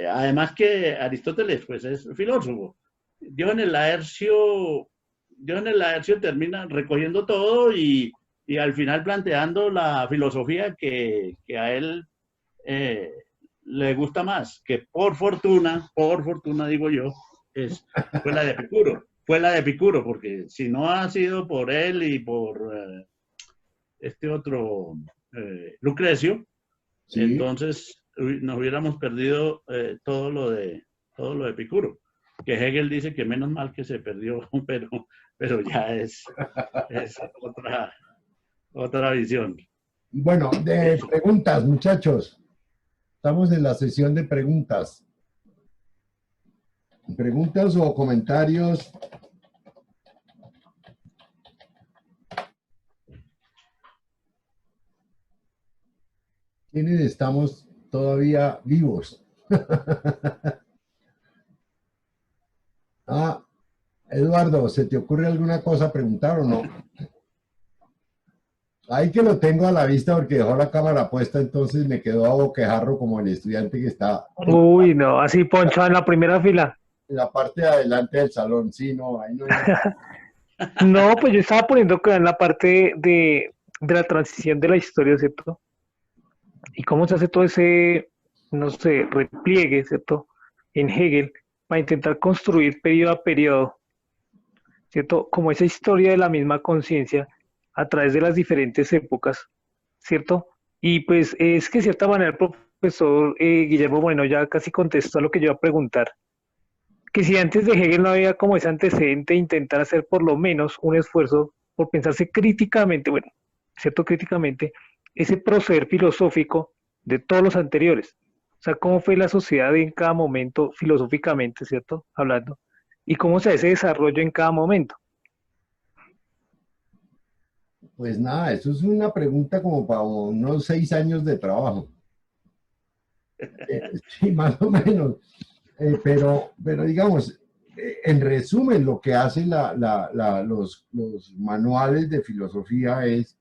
además que Aristóteles pues es filósofo. Diógenes Laercio termina recogiendo todo y al final planteando la filosofía que a él le gusta más, que por fortuna digo yo, fue la de Epicuro, porque si no ha sido por él y por este otro Lucrecio, Sí. entonces nos hubiéramos perdido todo lo de Epicuro, que Hegel dice que menos mal que se perdió, pero ya es otra visión. Bueno, de preguntas, muchachos. Estamos en la sesión de preguntas. Preguntas o comentarios. ¿Quiénes estamos todavía vivos? Ah, Eduardo, ¿se te ocurre alguna cosa a preguntar o no? Ahí que lo tengo a la vista porque dejó la cámara puesta, entonces me quedó a boquejarro como el estudiante que está Uy, no, así Poncho en la primera fila. en la parte de adelante del salón. Sí, no, ahí no hay nada. No, pues yo estaba poniendo que en la parte de la transición de la historia, ¿cierto? Y cómo se hace todo ese, no sé, repliegue, ¿cierto? En Hegel, para intentar construir periodo a periodo, ¿cierto? Como esa historia de la misma conciencia a través de las diferentes épocas, ¿cierto? Y pues es que de cierta manera el profesor Guillermo, bueno, ya casi contestó a lo que yo iba a preguntar, que si antes de Hegel no había como ese antecedente de intentar hacer por lo menos un esfuerzo por pensarse críticamente, bueno, ¿cierto? Críticamente, ese proceder filosófico de todos los anteriores. O sea, cómo fue la sociedad en cada momento filosóficamente, ¿cierto? Hablando. Y cómo se hace ese desarrollo en cada momento. Pues nada, eso es una pregunta como para unos 6 años de trabajo. Sí, más o menos. Pero digamos, en resumen, lo que hacen los manuales de filosofía es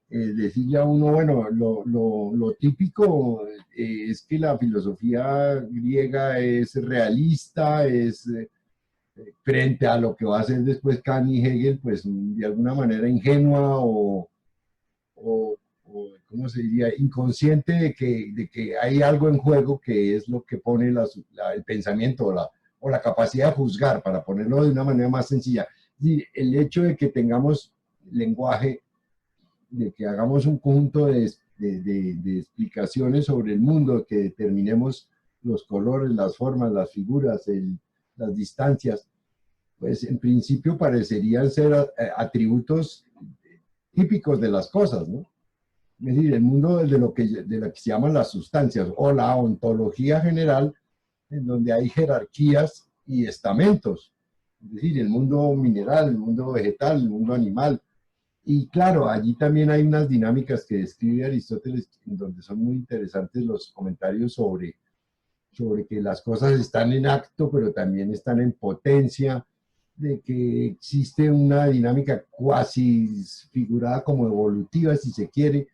decirle a uno, bueno, lo típico es que la filosofía griega es realista, es frente a lo que va a hacer después Kant y Hegel, pues de alguna manera ingenua o ¿cómo se diría? Inconsciente de que hay algo en juego que es lo que pone el pensamiento o la capacidad de juzgar, para ponerlo de una manera más sencilla. Y el hecho de que tengamos lenguaje, de que hagamos un conjunto de explicaciones sobre el mundo, que determinemos los colores, las formas, las figuras, las distancias, pues en principio parecerían ser atributos típicos de las cosas, ¿no? Es decir, el mundo de lo que se llaman las sustancias o la ontología general, en donde hay jerarquías y estamentos. Es decir, el mundo mineral, el mundo vegetal, el mundo animal. Y claro, allí también hay unas dinámicas que describe Aristóteles, en donde son muy interesantes los comentarios sobre que las cosas están en acto, pero también están en potencia, de que existe una dinámica cuasi figurada como evolutiva, si se quiere,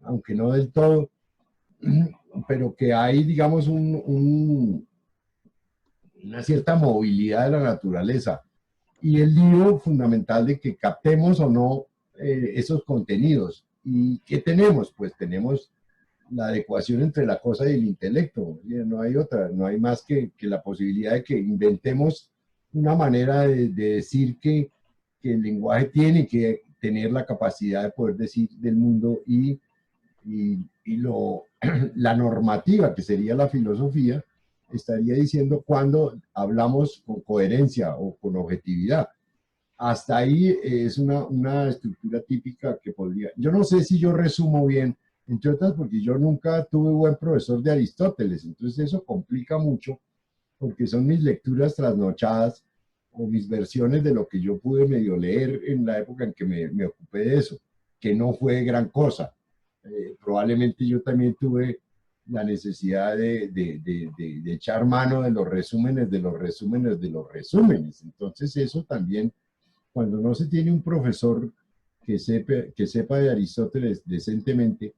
aunque no del todo, pero que hay, digamos, una cierta movilidad de la naturaleza. Y el lío fundamental de que captemos o no esos contenidos. ¿Y qué tenemos? Pues tenemos la adecuación entre la cosa y el intelecto. No hay otra, no hay más que la posibilidad de que inventemos una manera de decir que el lenguaje tiene que tener la capacidad de poder decir del mundo la normativa, que sería la filosofía, estaría diciendo cuando hablamos con coherencia o con objetividad. Hasta ahí es una estructura típica que podría... Yo no sé si yo resumo bien, entre otras porque yo nunca tuve buen profesor de Aristóteles, entonces eso complica mucho, porque son mis lecturas trasnochadas o mis versiones de lo que yo pude medio leer en la época en que me ocupé de eso, que no fue gran cosa. Probablemente yo también tuve la necesidad de echar mano de los resúmenes, de los resúmenes, de los resúmenes. Entonces eso también, cuando no se tiene un profesor que sepa de Aristóteles decentemente,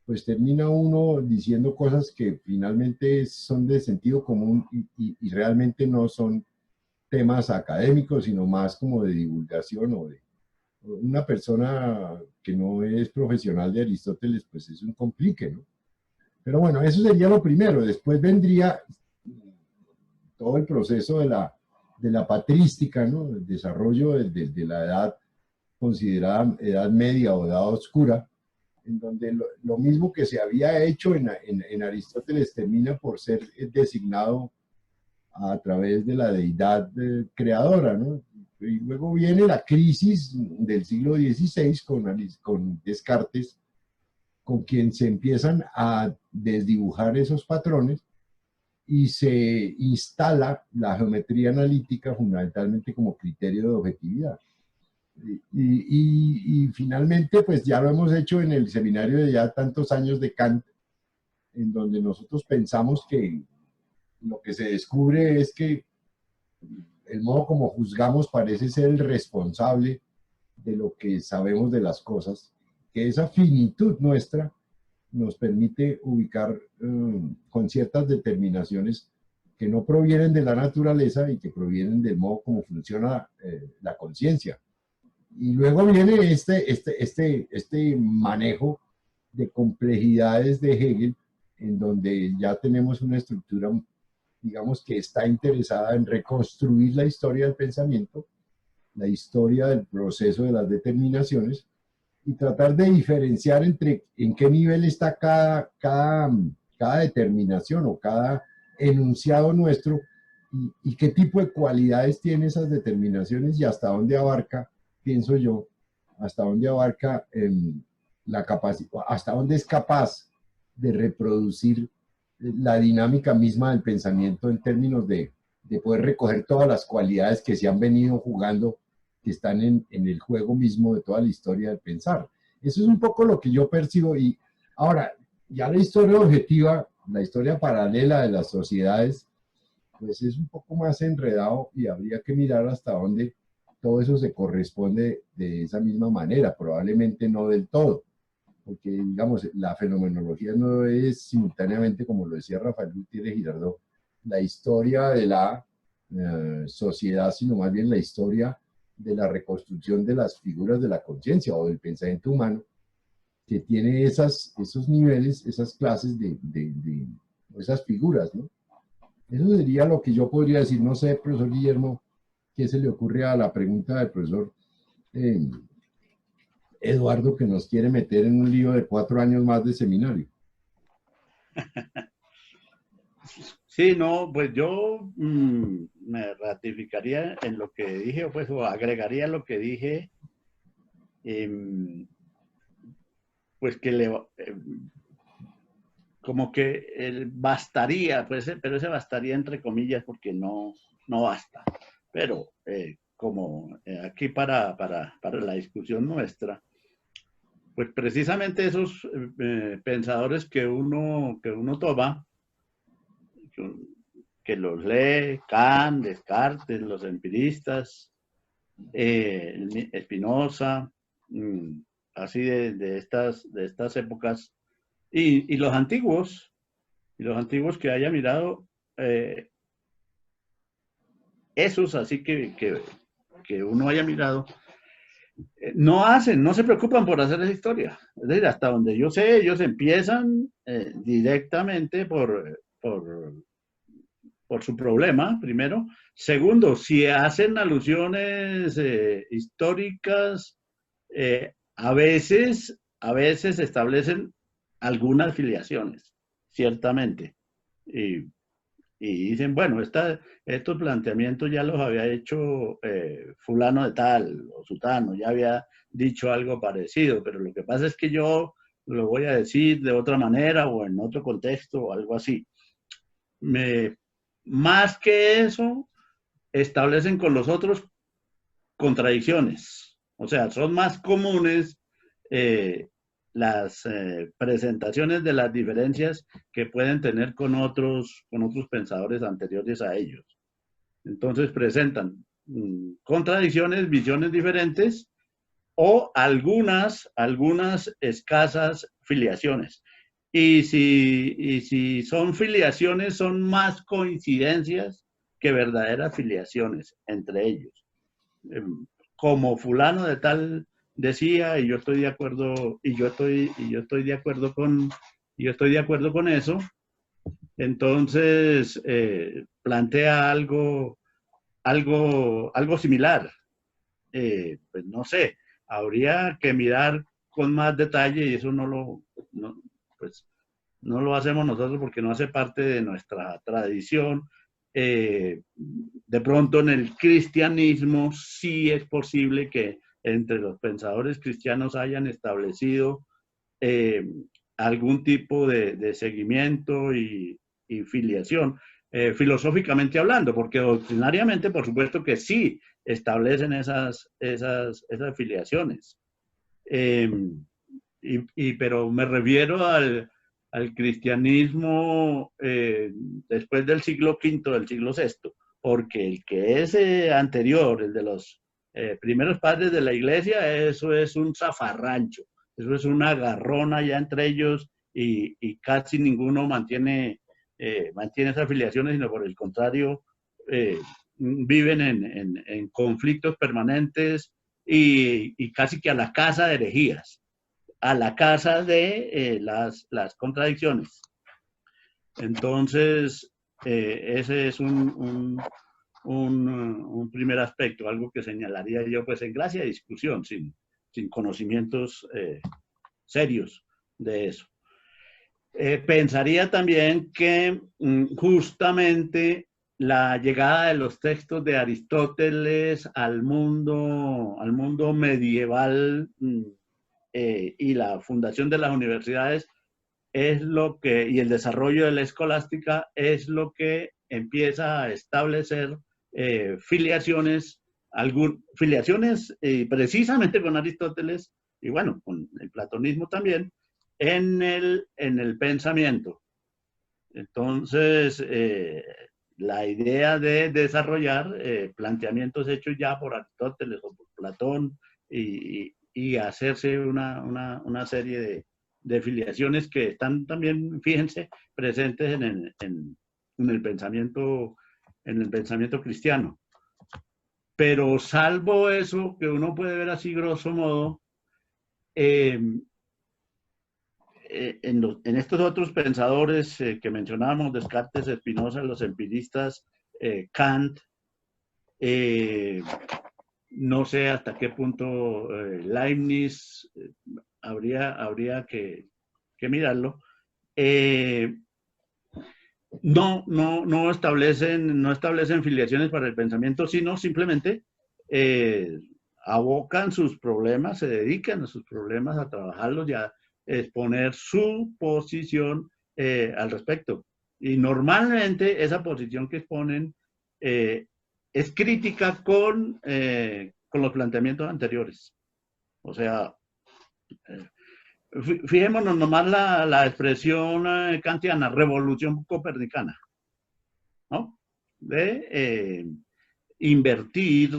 pues termina uno diciendo cosas que finalmente son de sentido común y realmente no son temas académicos, sino más como de divulgación o de una persona que no es profesional de Aristóteles, pues es un complique, ¿no? Pero bueno, eso sería lo primero. Después vendría todo el proceso de la patrística, ¿no? El desarrollo de la edad considerada edad media o edad oscura, en donde lo mismo que se había hecho en Aristóteles termina por ser designado a través de la deidad creadora, ¿no? Y luego viene la crisis del siglo XVI con Descartes, con quien se empiezan a desdibujar esos patrones y se instala la geometría analítica fundamentalmente como criterio de objetividad. Y finalmente, pues ya lo hemos hecho en el seminario de ya tantos años de Kant, en donde nosotros pensamos que lo que se descubre es que el modo como juzgamos parece ser el responsable de lo que sabemos de las cosas, que esa finitud nuestra nos permite ubicar con ciertas determinaciones que no provienen de la naturaleza y que provienen del modo como funciona la conciencia. Y luego viene este manejo de complejidades de Hegel, en donde ya tenemos una estructura, digamos, que está interesada en reconstruir la historia del pensamiento, la historia del proceso de las determinaciones, y tratar de diferenciar entre en qué nivel está cada determinación o cada enunciado nuestro y qué tipo de cualidades tiene esas determinaciones y hasta dónde abarca, pienso yo, hasta dónde abarca la capacidad, hasta dónde es capaz de reproducir la dinámica misma del pensamiento en términos de poder recoger todas las cualidades que se han venido jugando, que están en el juego mismo de toda la historia del pensar. Eso es un poco lo que yo percibo. Y ahora, ya la historia objetiva, la historia paralela de las sociedades, pues es un poco más enredado y habría que mirar hasta dónde todo eso se corresponde de esa misma manera, probablemente no del todo, porque digamos, la fenomenología no es simultáneamente, como lo decía Rafael Gutiérrez Girardot, la historia de la sociedad, sino más bien la historia de la reconstrucción de las figuras de la conciencia o del pensamiento humano, que tiene esos niveles, esas clases esas figuras, ¿no? Eso sería lo que yo podría decir. No sé, profesor Guillermo, qué se le ocurre a la pregunta del profesor Eduardo, que nos quiere meter en un lío de 4 años más de seminario. Sí, no, pues yo me ratificaría en lo que dije, pues, o agregaría lo que dije, pues que como que bastaría, pues, pero ese bastaría entre comillas porque no basta. Pero como aquí para la discusión nuestra, pues precisamente esos pensadores que uno toma, que los lee, Kant, Descartes, los empiristas, Spinoza, así de estas épocas, y los antiguos que haya mirado, esos así que uno haya mirado, no se preocupan por hacer esa historia. Es decir, hasta donde yo sé, ellos empiezan directamente por su problema, primero. Segundo, si hacen alusiones históricas, a veces establecen algunas filiaciones, ciertamente. Y dicen, bueno, estos planteamientos ya los había hecho fulano de tal o sutano, ya había dicho algo parecido, pero lo que pasa es que yo lo voy a decir de otra manera o en otro contexto o algo así. Más que eso, establecen con los otros contradicciones. O sea, son más comunes las presentaciones de las diferencias que pueden tener con otros pensadores anteriores a ellos. Entonces presentan contradicciones, visiones diferentes o algunas escasas filiaciones. Y si son filiaciones, son más coincidencias que verdaderas filiaciones entre ellos. Como fulano de tal decía, y yo estoy de acuerdo, y yo estoy de acuerdo con eso, entonces plantea algo similar. Pues no sé, habría que mirar con más detalle y eso pues, no lo hacemos nosotros porque no hace parte de nuestra tradición. De pronto en el cristianismo sí es posible que entre los pensadores cristianos hayan establecido algún tipo de seguimiento y filiación, filosóficamente hablando, porque doctrinariamente, por supuesto que sí establecen esas filiaciones. Pero me refiero al cristianismo después del siglo V, del siglo VI, porque el que es anterior, el de los primeros padres de la iglesia, eso es un zafarrancho, eso es una garrona ya entre ellos y casi ninguno mantiene esas afiliaciones, sino por el contrario, viven en conflictos permanentes y casi que a la casa de herejías, a la casa de las contradicciones. Entonces, ese es un primer aspecto, algo que señalaría yo pues en gracia de discusión, sin conocimientos serios de eso. Pensaría también que justamente la llegada de los textos de Aristóteles al mundo medieval y la fundación de las universidades es lo que, y el desarrollo de la escolástica es lo que empieza a establecer filiaciones precisamente con Aristóteles y bueno, con el platonismo también, en el pensamiento. Entonces, la idea de desarrollar planteamientos hechos ya por Aristóteles o por Platón y hacerse una serie de filiaciones que están también, fíjense, presentes en el pensamiento cristiano. Pero salvo eso, que uno puede ver así grosso modo, en estos otros pensadores que mencionábamos, Descartes, Spinoza, los empiristas, Kant, no sé hasta qué punto Leibniz, habría que mirarlo, no establecen filiaciones para el pensamiento, sino simplemente abocan sus problemas, se dedican a sus problemas, a trabajarlos y a exponer su posición al respecto. Y normalmente esa posición que exponen es crítica con los planteamientos anteriores. O sea, fijémonos nomás la expresión kantiana, revolución copernicana, ¿no? De invertir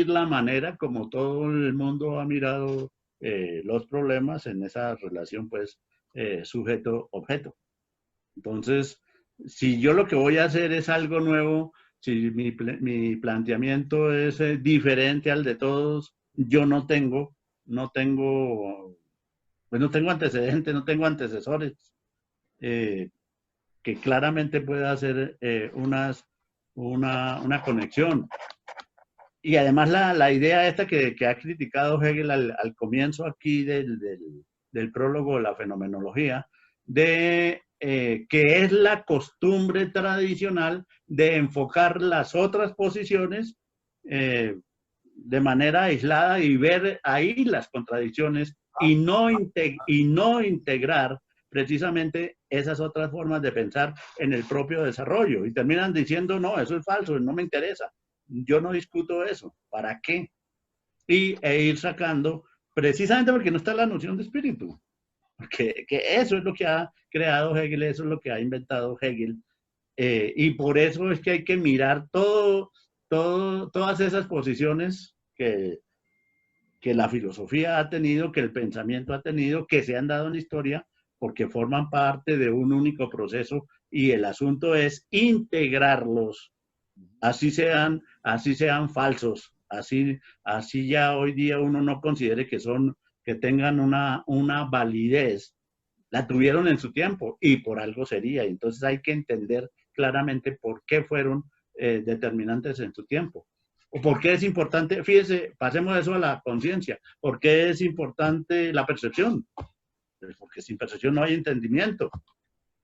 la manera como todo el mundo ha mirado los problemas en esa relación, pues, sujeto-objeto. Entonces, si yo lo que voy a hacer es algo nuevo, si mi planteamiento es diferente al de todos, yo no tengo antecedentes, no tengo antecesores que claramente pueda hacer una conexión. Y además la idea esta que ha criticado Hegel al comienzo aquí del prólogo de la fenomenología, de que es la costumbre tradicional de enfocar las otras posiciones de manera aislada y ver ahí las contradicciones y no integrar precisamente esas otras formas de pensar en el propio desarrollo. Y terminan diciendo, no, eso es falso, no me interesa. Yo no discuto eso. ¿Para qué? E ir sacando, precisamente porque no está la noción de espíritu. Que eso es lo que ha creado Hegel, eso es lo que ha inventado Hegel. Y por eso es que hay que mirar todas esas posiciones que la filosofía ha tenido, que el pensamiento ha tenido, que se han dado en la historia, porque forman parte de un único proceso y el asunto es integrarlos, así sean falsos, así ya hoy día uno no considere que tengan una validez. La tuvieron en su tiempo y por algo sería. Entonces hay que entender claramente por qué fueron determinantes en su tiempo. ¿O por qué es importante? Fíjese, pasemos eso a la conciencia. ¿Por qué es importante la percepción? Pues porque sin percepción no hay entendimiento.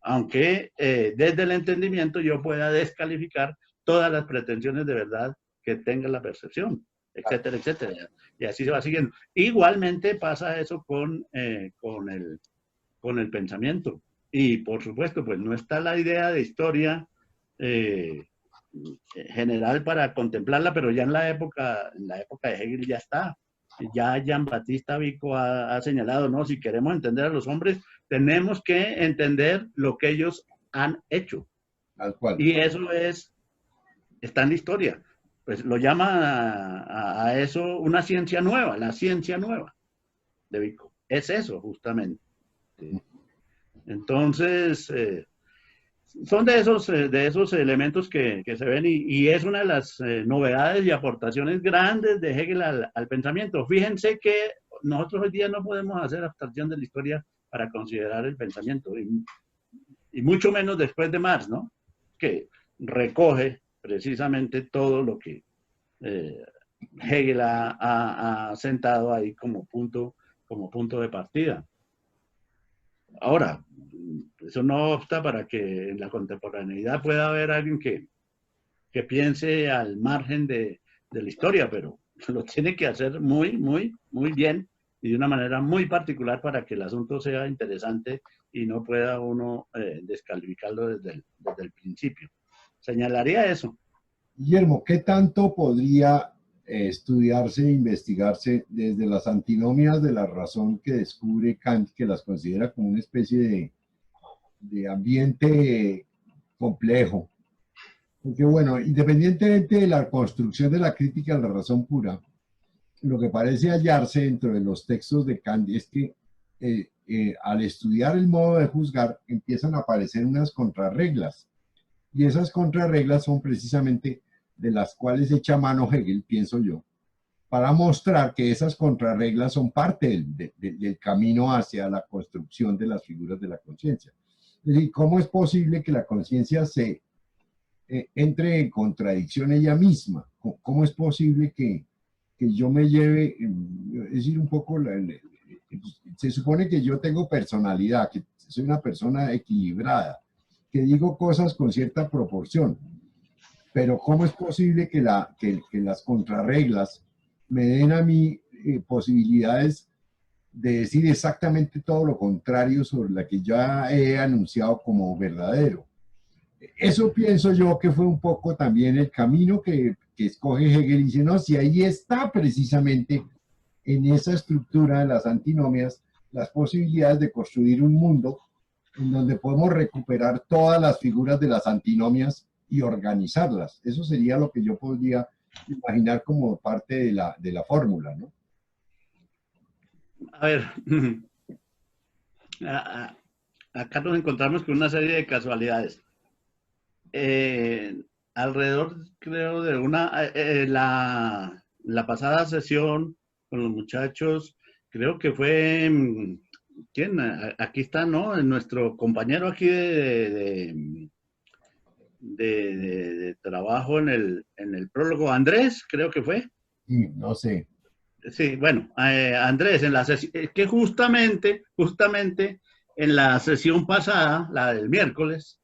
Aunque desde el entendimiento yo pueda descalificar todas las pretensiones de verdad que tenga la percepción, etcétera, etcétera. Y así se va siguiendo. Igualmente pasa eso con el pensamiento. Y por supuesto, pues no está la idea de historia general para contemplarla, pero ya en la época de Hegel ya está. Ya Jean-Baptiste Vico ha señalado, ¿no? Si queremos entender a los hombres, tenemos que entender lo que ellos han hecho. Tal cual. Y eso está en la historia. Pues lo llama a eso una ciencia nueva, la ciencia nueva de Vico. Es eso, justamente. Entonces, son de esos elementos que se ven y es una de las novedades y aportaciones grandes de Hegel al pensamiento. Fíjense que nosotros hoy día no podemos hacer abstracción de la historia para considerar el pensamiento y mucho menos después de Marx, ¿no? Que recoge precisamente todo lo que Hegel ha sentado ahí como punto de partida. Ahora, eso no obsta para que en la contemporaneidad pueda haber alguien que piense al margen de la historia, pero lo tiene que hacer muy, muy, muy bien y de una manera muy particular para que el asunto sea interesante y no pueda uno descalificarlo desde el principio. Señalaría eso. Guillermo, ¿qué tanto podría estudiarse e investigarse desde las antinomias de la razón que descubre Kant, que las considera como una especie de ambiente complejo? Porque bueno, independientemente de la construcción de la crítica a la razón pura, lo que parece hallarse dentro de los textos de Kant es que al estudiar el modo de juzgar empiezan a aparecer unas contrarreglas. Y esas contrarreglas son precisamente de las cuales echa mano Hegel, pienso yo, para mostrar que esas contrarreglas son parte del camino hacia la construcción de las figuras de la conciencia. Es decir, ¿cómo es posible que la conciencia se entre en contradicción ella misma? ¿Cómo es posible que yo me lleve, es decir, un poco, se supone que yo tengo personalidad, que soy una persona equilibrada, que digo cosas con cierta proporción, pero ¿cómo es posible que las contrarreglas me den a mí posibilidades de decir exactamente todo lo contrario sobre la que ya he anunciado como verdadero? Eso pienso yo que fue un poco también el camino que escoge Hegel y dice, no, si ahí está precisamente en esa estructura de las antinomias las posibilidades de construir un mundo en donde podemos recuperar todas las figuras de las antinomias y organizarlas. Eso sería lo que yo podría imaginar como parte de la fórmula, ¿no? A ver, acá nos encontramos con una serie de casualidades. Alrededor, creo, de la pasada sesión con los muchachos, creo que fue, ¿quién? Aquí está, ¿no? Nuestro compañero aquí de trabajo en el prólogo, Andrés, creo que fue. Sí, no sé. Sí, bueno, Andrés, en la sesión, que justamente en la sesión pasada, la del miércoles,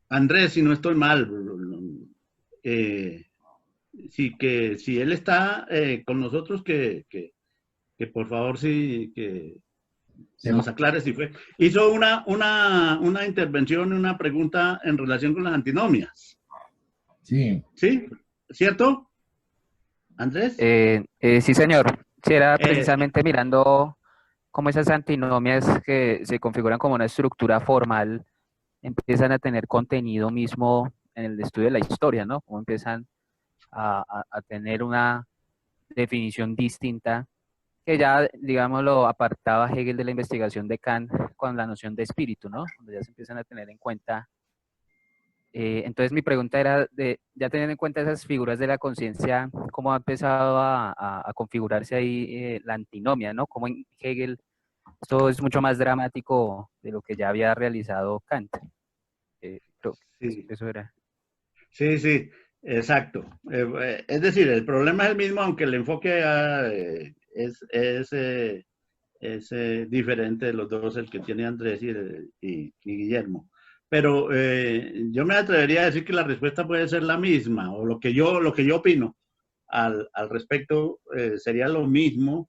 Andrés, si no estoy mal, si él está con nosotros, que por favor sí, que nos aclare si fue. Hizo una intervención, una pregunta en relación con las antinomias. Sí. ¿Sí? ¿Cierto? ¿Andrés? Sí, señor. Sí, era precisamente mirando cómo esas antinomias que se configuran como una estructura formal empiezan a tener contenido mismo en el estudio de la historia, ¿no? Cómo empiezan a tener una definición distinta que ya, digamos, lo apartaba Hegel de la investigación de Kant con la noción de espíritu, ¿no? Donde ya se empiezan a tener en cuenta. Entonces mi pregunta era, ya teniendo en cuenta esas figuras de la conciencia, ¿cómo ha empezado a configurarse ahí la antinomia, ¿no? Cómo en Hegel esto es mucho más dramático de lo que ya había realizado Kant. Creo que Sí. eso era. Sí, sí. exacto. Es decir, el problema es el mismo, aunque el enfoque es diferente de los dos, el que tiene Andrés y Guillermo. Pero yo me atrevería a decir que la respuesta puede ser la misma, o lo que yo opino al respecto sería lo mismo.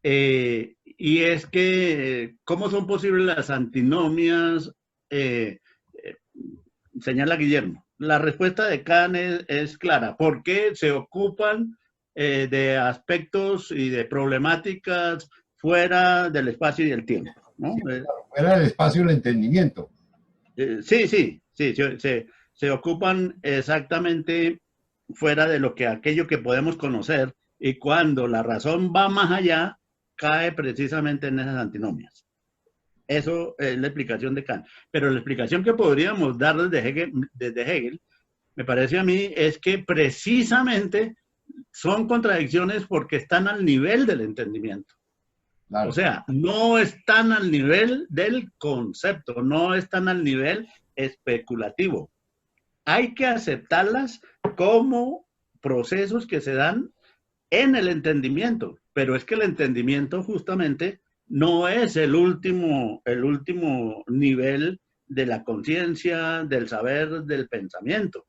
Y es que, ¿cómo son posibles las antinomias? Señala Guillermo. La respuesta de Kant es clara. ¿Por qué se ocupan de aspectos y de problemáticas fuera del espacio y del tiempo? ¿No? Sí, claro, fuera del espacio del entendimiento. Sí, se ocupan exactamente fuera de aquello que podemos conocer, y cuando la razón va más allá, cae precisamente en esas antinomias. Eso es la explicación de Kant. Pero la explicación que podríamos dar desde Hegel, me parece a mí, es que precisamente son contradicciones porque están al nivel del entendimiento. Claro. O sea, no están al nivel del concepto, no están al nivel especulativo. Hay que aceptarlas como procesos que se dan en el entendimiento, pero es que el entendimiento justamente no es el último nivel de la conciencia, del saber, del pensamiento.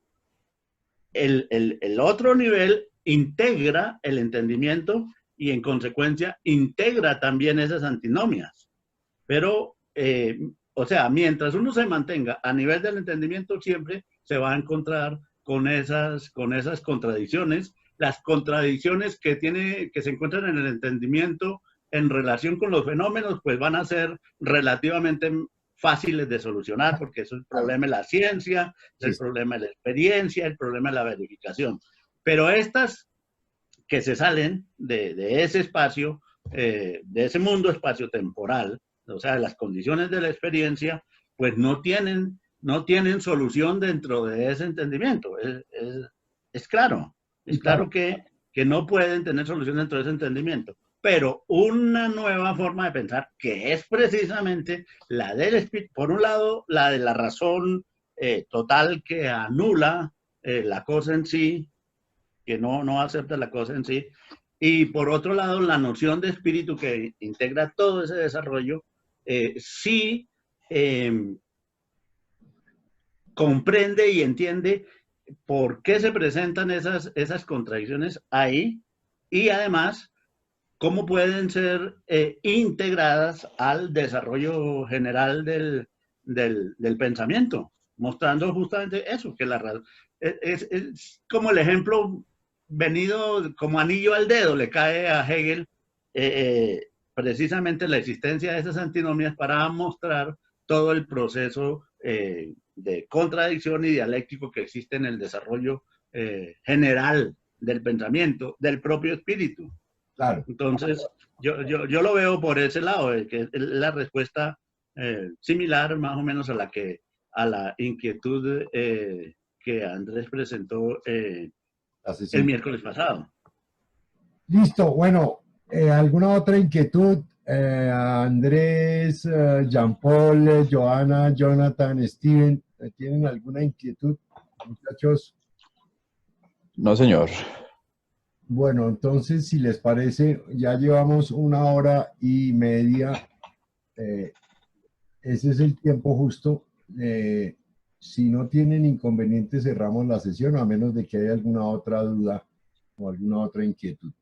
El otro nivel integra el entendimiento y en consecuencia integra también esas antinomias. Pero, o sea, mientras uno se mantenga a nivel del entendimiento, siempre se va a encontrar con esas contradicciones. Las contradicciones que se encuentran en el entendimiento en relación con los fenómenos, pues van a ser relativamente fáciles de solucionar, porque es el problema de la ciencia, es el problema de la experiencia, el problema de la verificación. Pero estas que se salen de ese espacio, de ese mundo espacio-temporal, o sea, las condiciones de la experiencia, pues no tienen solución dentro de ese entendimiento. Es claro. Es claro que no pueden tener solución dentro de ese entendimiento, pero una nueva forma de pensar, que es precisamente la del espíritu, por un lado, la de la razón total que anula la cosa en sí, que no acepta la cosa en sí, y por otro lado, la noción de espíritu que integra todo ese desarrollo, sí comprende y entiende por qué se presentan esas contradicciones ahí, y además cómo pueden ser integradas al desarrollo general del pensamiento, mostrando justamente eso, que es como el ejemplo venido como anillo al dedo, le cae a Hegel precisamente la existencia de esas antinomias para mostrar todo el proceso de contradicción y dialéctico que existe en el desarrollo general del pensamiento, del propio espíritu. Claro. Entonces, yo lo veo por ese lado, que es la respuesta similar más o menos a la inquietud que Andrés presentó el miércoles pasado. Listo, bueno, ¿alguna otra inquietud? Andrés, Jean-Paul, Johanna, Jonathan, Steven, ¿tienen alguna inquietud, muchachos? No, señor. Bueno, entonces, si les parece, ya llevamos 1 hora y media. Ese es el tiempo justo. Si no tienen inconveniente, cerramos la sesión, a menos de que haya alguna otra duda o alguna otra inquietud.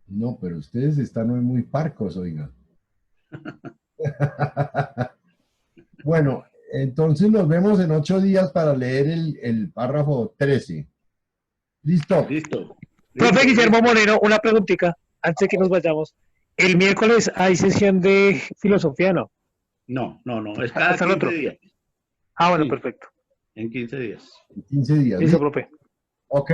No, pero ustedes están hoy muy parcos, oiga. Bueno, entonces nos vemos en 8 días para leer el párrafo 13. ¿Listo? Listo. Profe Guillermo Moreno, una preguntita antes de que nos vayamos. El miércoles hay sesión de filosofía, ¿no? No, es cada 15 días. Ah, bueno, sí, perfecto. En 15 días. En 15 días. Listo, profe. Ok.